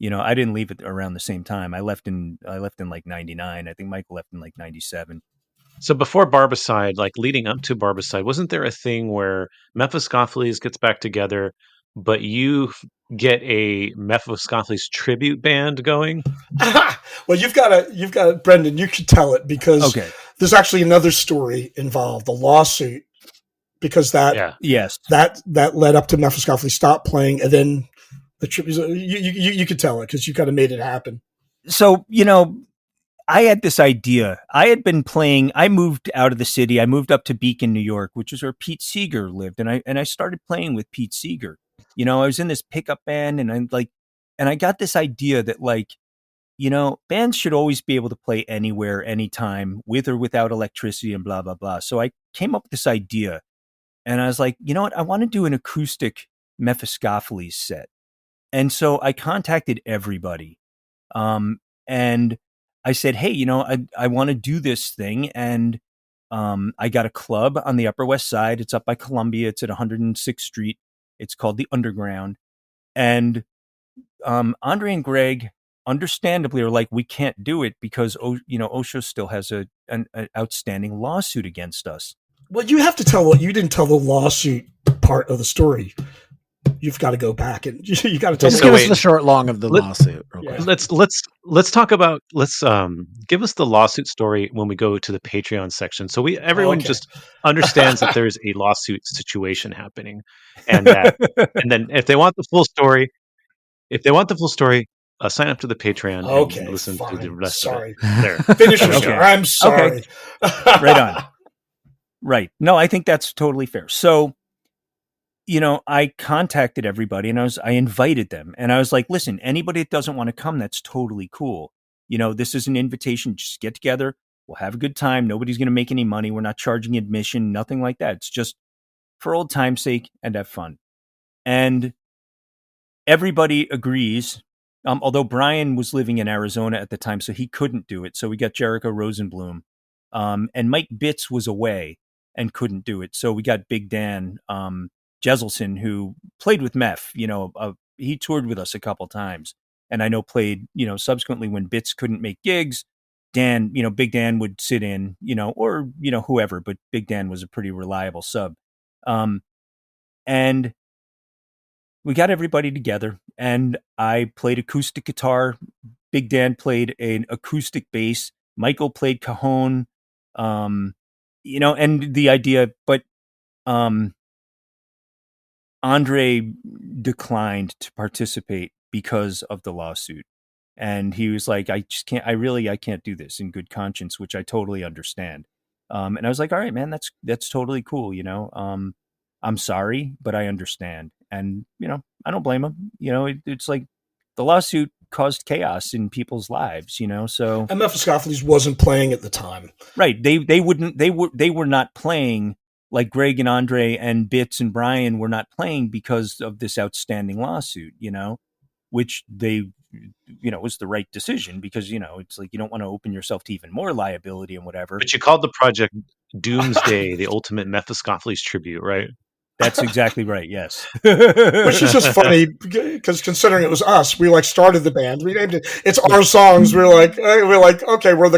I didn't leave it around the same time. I left in like 99. I think Michael left in like 97. So before Barbicide, like leading up to Barbicide, wasn't there a thing where Mephiskapheles gets back together, but you get a Mephiskapheles tribute band going? Well, you've got Brendan, you could tell it, because there's actually another story involved, the lawsuit, because that led up to Mephiskapheles stop playing, and then the tribute, you could tell it because you kind of made it happen. So, I had this idea. I had been playing. I moved out of the city. I moved up to Beacon, New York, which is where Pete Seeger lived, and I started playing with Pete Seeger. I was in this pickup band, and I got this idea that, like, bands should always be able to play anywhere, anytime, with or without electricity, and blah blah blah. So I came up with this idea, and I was like, you know what? I want to do an acoustic Mephiskapheles set, and so I contacted everybody, and I said, hey, I want to do this thing. And I got a club on the Upper West Side. It's up by Columbia. It's at 106th Street. It's called the Underground. And Andre and Greg, understandably, are like, we can't do it because, Osho still has an outstanding lawsuit against us. Well, you have to tell you didn't tell the lawsuit part of the story. You've got to go back and you got to tell. Just give us the short long of the lawsuit. Let's talk about give us the lawsuit story when we go to the Patreon section, so everyone just understands that there's a lawsuit situation happening, and then if they want the full story, sign up to the Patreon and listen to the rest of it. There, finish your story. I'm sorry. Right on. Right. No, I think that's totally fair. So, I contacted everybody and I invited them, and I was like, listen, anybody that doesn't want to come, that's totally cool. This is an invitation. Just get together. We'll have a good time. Nobody's going to make any money. We're not charging admission, nothing like that. It's just for old time's sake and have fun. And everybody agrees. Although Brian was living in Arizona at the time, so he couldn't do it. So we got Jericho Rosenblum. And Mike Bitts was away and couldn't do it. So we got Big Dan Jeselson, who played with Meph. He toured with us a couple times. And I know played, subsequently when Bitts couldn't make gigs, Dan, Big Dan would sit in, or, whoever. But Big Dan was a pretty reliable sub. And we got everybody together, and I played acoustic guitar. Big Dan played an acoustic bass. Michael played cajon, and the idea, but Andre declined to participate because of the lawsuit. And he was like, I can't do this in good conscience, which I totally understand. And I was like, all right, man, that's totally cool. I'm sorry, but I understand. And, I don't blame him. It's like the lawsuit caused chaos in people's lives, so. And Mephiskapheles wasn't playing at the time. Right. They were not playing, like Greg and Andre and Bitts and Brian were not playing because of this outstanding lawsuit, which they, was the right decision because, it's like you don't want to open yourself to even more liability and whatever. But you called the project Doomsday, the ultimate Mephiskapheles tribute, right? That's exactly right. Yes. Which is just funny because considering it was us, we started the band. We named it. It's our songs. We're like, okay, we're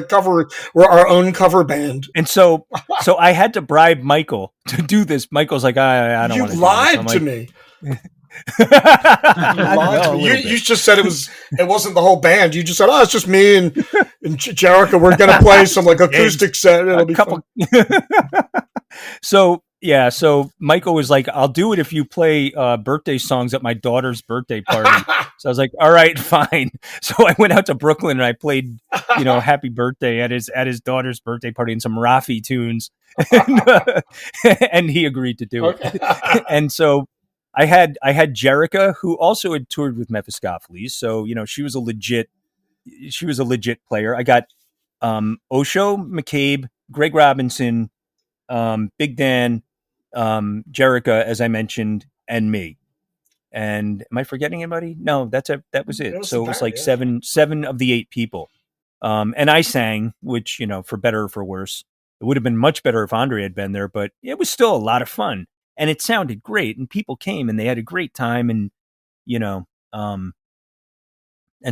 our own cover band. And so I had to bribe Michael to do this. Michael's like, I don't want to. You lied to me. You just said it wasn't the whole band. You just said, it's just me and Jericho. We're going to play some acoustic set. It'll be fun. So Michael was like, I'll do it if you play birthday songs at my daughter's birthday party. So I was like, all right, fine. So I went out to Brooklyn and I played, Happy Birthday at his daughter's birthday party and some Rafi tunes. And he agreed to do it. And so I had Jerica, who also had toured with Mephiskapheles. So, she was a legit player. I got Osho McCabe, Greg Robinson, Big Dan, Jerica, as I mentioned, and me. And am I forgetting anybody? No, that was it. So it was like seven of the 8 people. And I sang, which, for better or for worse, it would have been much better if Andre had been there, but it was still a lot of fun and it sounded great and people came and they had a great time and, and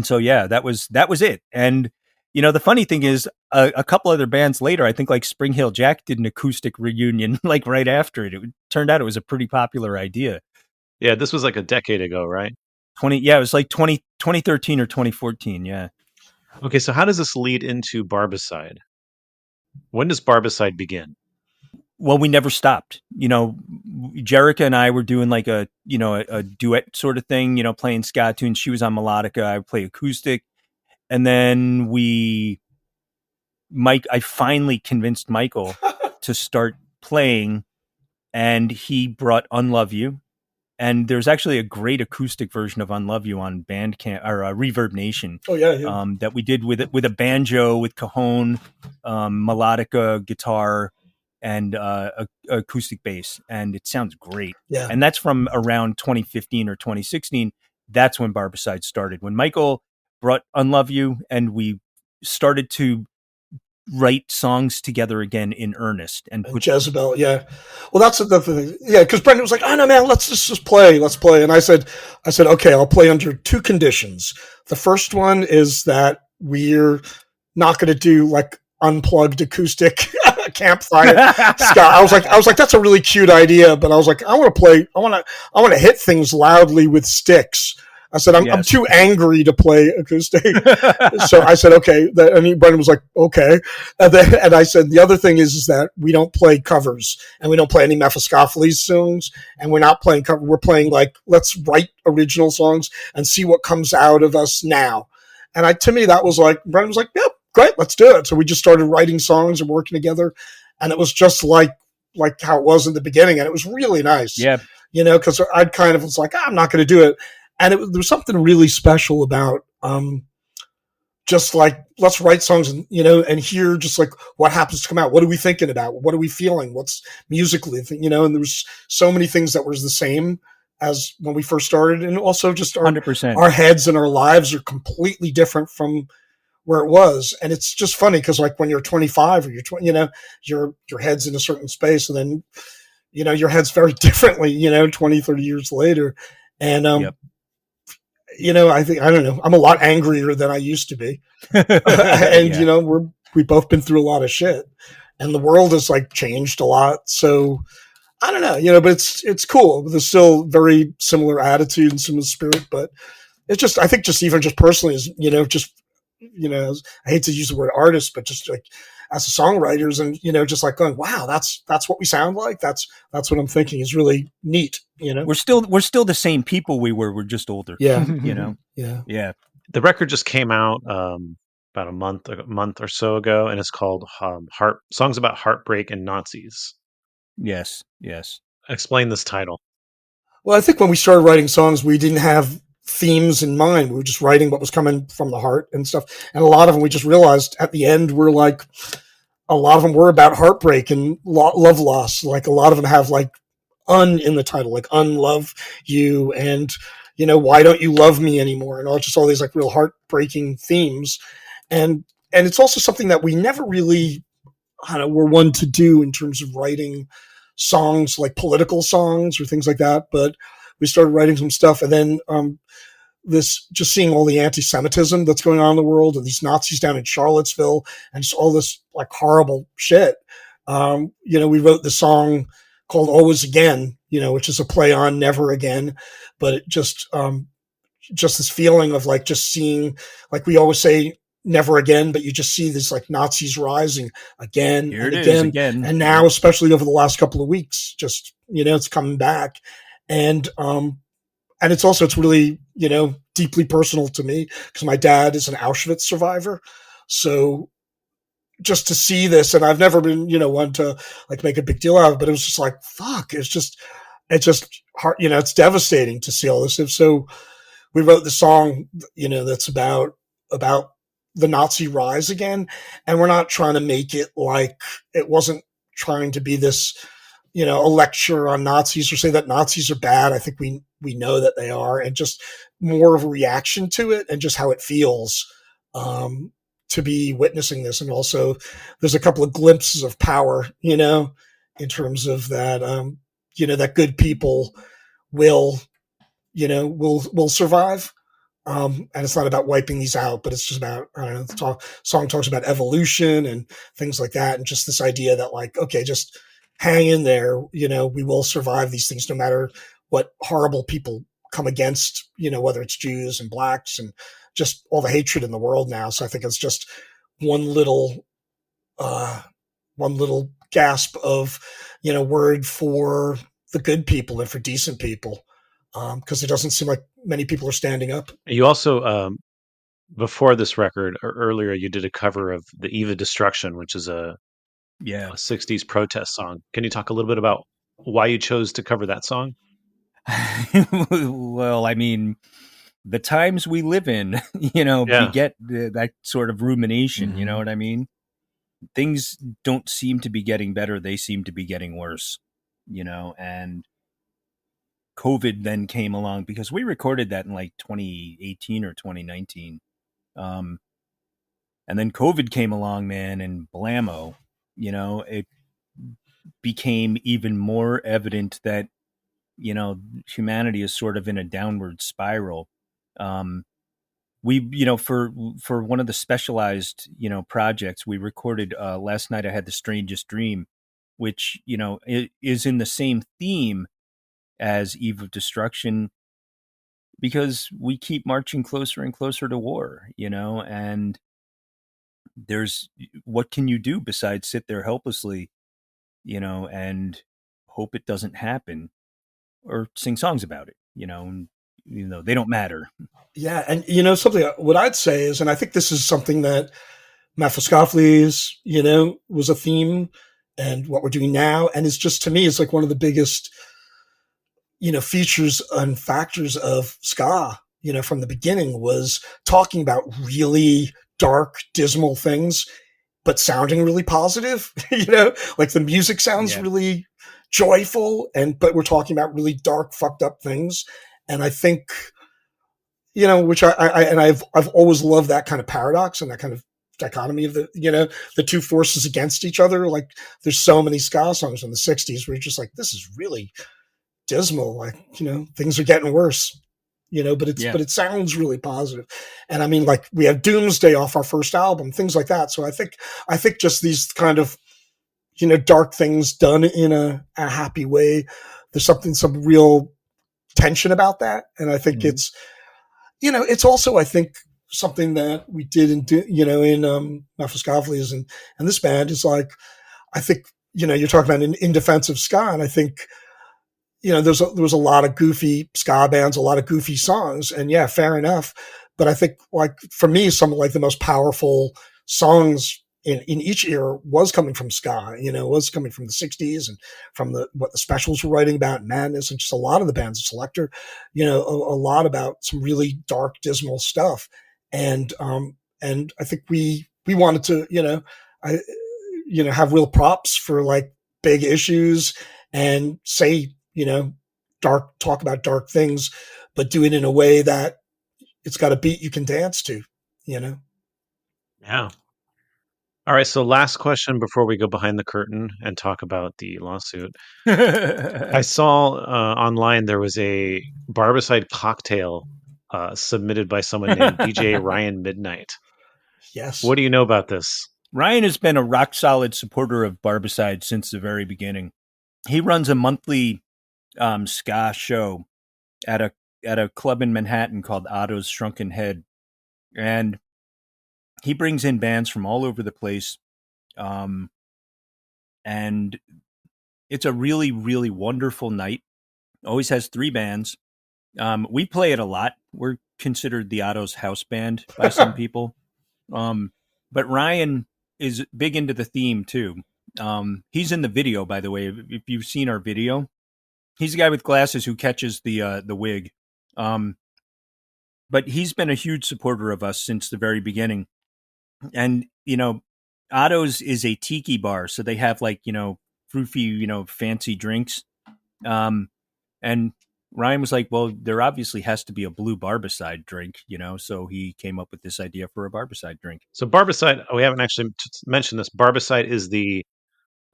so, yeah, that was it. And, the funny thing is a couple other bands later, I think like Spring Hill Jack did an acoustic reunion, like right after it. It turned out it was a pretty popular idea. Yeah. This was like a decade ago, right? It was like 2013 or 2014. Yeah. Okay. So how does this lead into Barbicide? When does Barbicide begin? Well, we never stopped. Jerica and I were doing like a duet sort of thing, playing ska tunes. She was on melodica. I would play acoustic. And then I finally convinced Michael to start playing, and he brought Unlove You. And there's actually a great acoustic version of Unlove You on Bandcamp or Reverb Nation. Oh yeah. That we did with a banjo, with cajon, melodica, guitar, and acoustic bass, and it sounds great. Yeah. And that's from around 2015 or 2016. That's when Barbicide started. When Michael brought Unlove You, and we started to write songs together again in earnest. And Jezebel, yeah. Well, that's the thing. Yeah, because Brendan was like, "Oh no, man, let's just play. Let's play." And I said, "Okay, I'll play under 2 conditions. The first one is that we're not going to do like unplugged acoustic campfire ska." I was like, that's a really cute idea, but I was like, I want to hit things loudly with sticks. I said, I'm too angry to play acoustic. So I said, okay. And Brendan was like, okay. And I said, the other thing is that we don't play covers and we don't play any Mephiskapheles songs, and we're not playing cover. We're playing let's write original songs and see what comes out of us now. And to me, that was like, Brendan was like, yeah, great, let's do it. So we just started writing songs and working together. And it was just like how it was in the beginning. And it was really nice. Yeah. Because I'd kind of was like, I'm not going to do it. And there was something really special about just like, let's write songs and, and hear just like what happens to come out. What are we thinking about? What are we feeling? What's musically, and there was so many things that was the same as when we first started. And also just 100%. Our heads and our lives are completely different from where it was. And it's just funny because like when you're 25 or you're 20, your head's in a certain space, and then, your head's very differently, 20, 30 years later. And, Yep. I don't know, I'm a lot angrier than I used to be. And, Yeah. we've both been through a lot of shit, and the world has like changed a lot. So I don't know, but it's cool. There's still very similar attitude and similar spirit, but it's just, I think just even just personally is, I hate to use the word artist, but just like as a songwriters and, just like going, wow, that's what we sound like. That's what I'm thinking is really neat. We're still the same people we were. We're just older. Yeah. Yeah. The record just came out about a month or so ago, and it's called Songs About Heartbreak and Nazis. Yes. Explain this title. Well, I think when we started writing songs, we didn't have themes in mind. We were just writing what was coming from the heart and stuff. And a lot of them, we just realized at the end, we're like, a lot of them were about heartbreak and love loss. Like a lot of them have like in the title, like unlove you and, why don't you love me anymore? And all these like real heartbreaking themes. And it's also something that we never really, were one to do in terms of writing songs, like political songs or things like that. But we started writing some stuff, and then just seeing all the anti-Semitism that's going on in the world, and these Nazis down in Charlottesville, and just all this like horrible shit. We wrote the song called "Always Again," which is a play on "Never Again," but it just this feeling of like just seeing, like we always say, never again, but you just see this like Nazis rising again Here and it is again. And now, especially over the last couple of weeks, just, it's coming back. And it's really, deeply personal to me because my dad is an Auschwitz survivor. So just to see this, and I've never been, one to like make a big deal out of it, but it was just like, fuck, it's just hard, it's devastating to see all this. So we wrote the song, that's about the Nazi rise again. And we're not trying to make it like, it wasn't trying to be this, a lecture on Nazis or say that Nazis are bad. I think we know that they are, and just more of a reaction to it and just how it feels to be witnessing this. And also there's a couple of glimpses of power, in terms of that, that good people will survive. And it's not about wiping these out, but it's just about, I don't know, the song talks about evolution and things like that. And just this idea that like, okay, just hang in there, we will survive these things no matter what horrible people come against, whether it's Jews and blacks and just all the hatred in the world now. So I think it's just one little gasp of, word for the good people and for decent people. Because it doesn't seem like many people are standing up. You also, before this record, or earlier, you did a cover of the Eve of Destruction, which is a 60s protest song. Can you talk a little bit about why you chose to cover that song? Well, I mean, the times we live in, beget that sort of rumination, you know what I mean? Things don't seem to be getting better. They seem to be getting worse, and COVID then came along because we recorded that in like 2018 or 2019. And then COVID came along, man, and blammo, it became even more evident that, humanity is sort of in a downward spiral. We, for one of the specialized, projects we recorded last night, I had the strangest dream, which, it is in the same theme as Eve of Destruction, because we keep marching closer and closer to war, and what can you do besides sit there helplessly, and hope it doesn't happen, or sing songs about it, and, they don't matter. Yeah. And, something, what I'd say is, and I think this is something that Mephiskapheles, was a theme, and what we're doing now. And it's just, to me, it's like one of the biggest, features and factors of ska, from the beginning, was talking about really dark, dismal things, but sounding really positive. Like the music sounds really joyful, but we're talking about really dark, fucked up things. And I think, which I've always loved that kind of paradox and that kind of dichotomy of the two forces against each other. Like there's so many ska songs in the 60s where you're just like, this is really dismal. Like, things are getting worse, but it sounds really positive. And I mean, like we have Doomsday off our first album, things like that. So I think just these kind of, dark things done in a happy way. There's some real tension about that. And I think it's also, I think, something that we did in Mephiskapheles and this band is like, I think, you're talking about in Defense of Ska. And I think, there was a lot of goofy ska bands, a lot of goofy songs, and yeah, fair enough. But I think, like, for me, some of like the most powerful songs in each era was coming from ska, was coming from the 60s and from what the Specials were writing about, Madness, and just a lot of the bands, Selector, a lot about some really dark, dismal stuff. And I think we wanted to, have real props for like big issues and say, talk about dark things, but do it in a way that it's got a beat you can dance to, Yeah. All right. So last question before we go behind the curtain and talk about the lawsuit. I saw online there was a Barbicide cocktail submitted by someone named DJ Ryan Midnight. Yes. What do you know about this? Ryan has been a rock solid supporter of Barbicide since the very beginning. He runs a monthly ska show at a club in Manhattan called Otto's Shrunken Head, and he brings in bands from all over the place, and it's a really, really wonderful night. Always has 3 bands. We play it a lot. We're considered the Otto's house band by some people. But Ryan is big into the theme too. He's in the video, by the way. If you've seen our video, he's the guy with glasses who catches the wig. But he's been a huge supporter of us since the very beginning. And, Otto's is a tiki bar. So they have like, fruity, fancy drinks. And Ryan was like, well, there obviously has to be a blue Barbicide drink, so he came up with this idea for a Barbicide drink. So Barbicide, we haven't actually mentioned this. Barbicide is the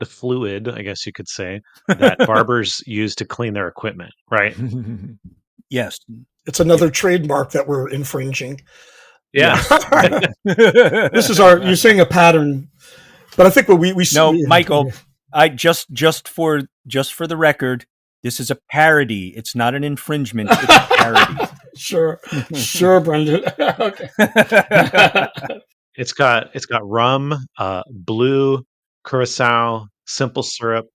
fluid, I guess you could say, that barbers use to clean their equipment, right? Yes. It's another trademark that we're infringing. Yeah. This is you're seeing a pattern, but I think what we No, Michael, I just for the record, this is a parody. It's not an infringement. It's a parody. Sure, Brendan. Okay. It's got rum, blue, curacao, simple syrup,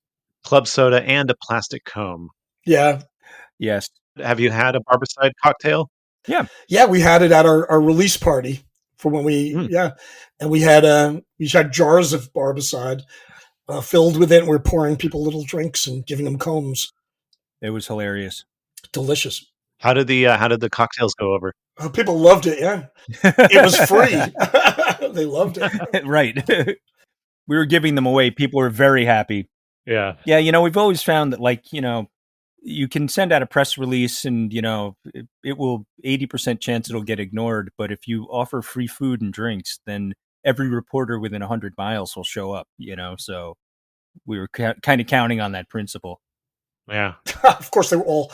club soda, and a plastic comb. Yeah. Yes. Have you had a Barbicide cocktail? Yeah, we had it at our release party for when and we had jars of Barbicide filled with it. And we're pouring people little drinks and giving them combs. It was hilarious. Delicious. How did the cocktails go over? Oh, people loved it. Yeah, it was free. They loved it. Right. We were giving them away. People were very happy. Yeah. Yeah. We've always found that, like, you can send out a press release and, it will 80% chance it'll get ignored. But if you offer free food and drinks, then every reporter within 100 miles will show up, so we were kind of counting on that principle. Yeah. Of course, they were all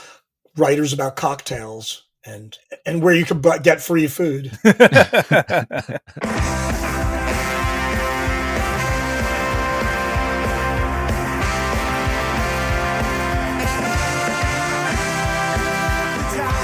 writers about cocktails and where you could get free food.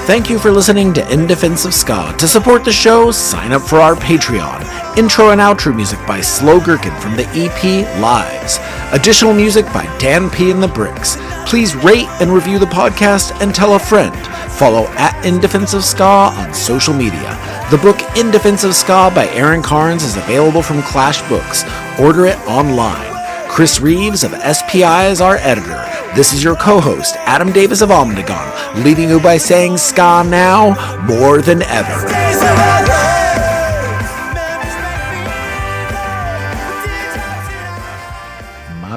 Thank you for listening to In Defense of Ska. To support the show, sign up for our Patreon. Intro and outro music by Slow Gherkin from the EP Lives. Additional music by Dan P. and the Bricks. Please rate and review the podcast and tell a friend. Follow at In Defense of Ska on social media. The book In Defense of Ska by Aaron Carnes is available from Clash Books. Order it online. Chris Reeves of SPI is our editor. This is your co-host, Adam Davis of Omnigon, leaving you by saying ska now more than ever.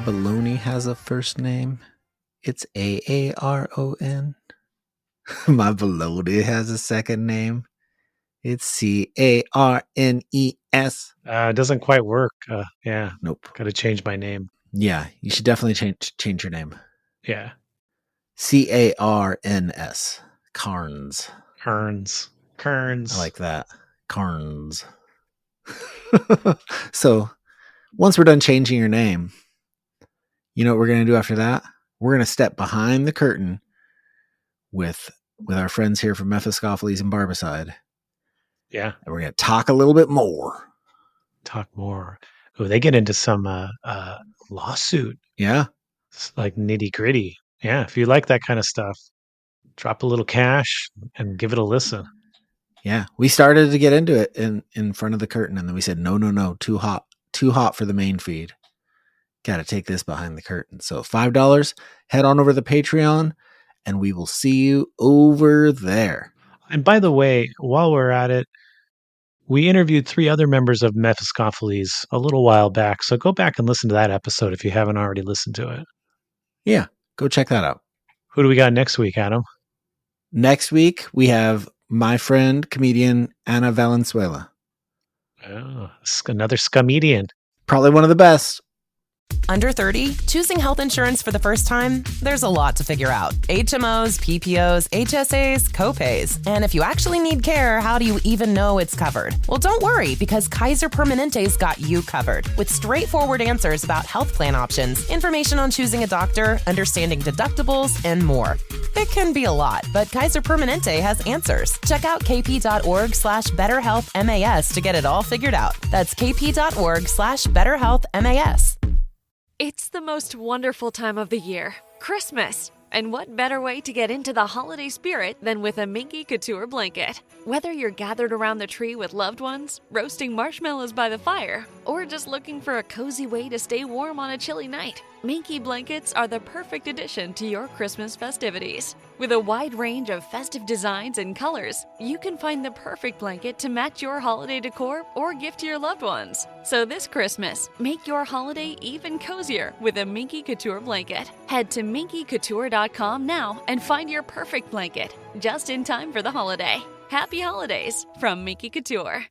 baloney has a first name. It's Aaron. My baloney has a second name. It's Carnes. It doesn't quite work. Yeah. Nope. Got to change my name. Yeah, you should definitely change your name. Yeah. Carns. Carns. Kearns. I like that. Carns. So once we're done changing your name, you know what we're going to do after that? We're going to step behind the curtain with our friends here from Mephiskapheles and Barbicide. Yeah. And we're going to talk a little bit more. Oh, they get into some lawsuit. Yeah. It's like nitty gritty. Yeah. If you like that kind of stuff, drop a little cash and give it a listen. Yeah. We started to get into it in front of the curtain, and then we said, no, too hot for the main feed. Got to take this behind the curtain. So $5, head on over to the Patreon, and we will see you over there. And by the way, while we're at it, we interviewed 3 other members of Mephiskapheles a little while back. So go back and listen to that episode if you haven't already listened to it. Yeah, go check that out. Who do we got next week, Adam? Next week, we have my friend, comedian Ana Valenzuela. Oh, another scumedian. Probably one of the best. Under 30, choosing health insurance for the first time, there's a lot to figure out. HMOs, PPOs, HSAs, copays. And if you actually need care, how do you even know it's covered? Well, don't worry, because Kaiser Permanente's got you covered. With straightforward answers about health plan options, information on choosing a doctor, understanding deductibles, and more. It can be a lot, but Kaiser Permanente has answers. Check out kp.org/betterhealthmas to get it all figured out. That's kp.org/betterhealthmas. It's the most wonderful time of the year, Christmas. And what better way to get into the holiday spirit than with a Minky Couture blanket? Whether you're gathered around the tree with loved ones, roasting marshmallows by the fire, or just looking for a cozy way to stay warm on a chilly night, Minky blankets are the perfect addition to your Christmas festivities. With a wide range of festive designs and colors, you can find the perfect blanket to match your holiday decor or gift to your loved ones. So this Christmas, make your holiday even cozier with a Minky Couture blanket. Head to minkycouture.com now and find your perfect blanket, just in time for the holiday. Happy holidays from Minky Couture.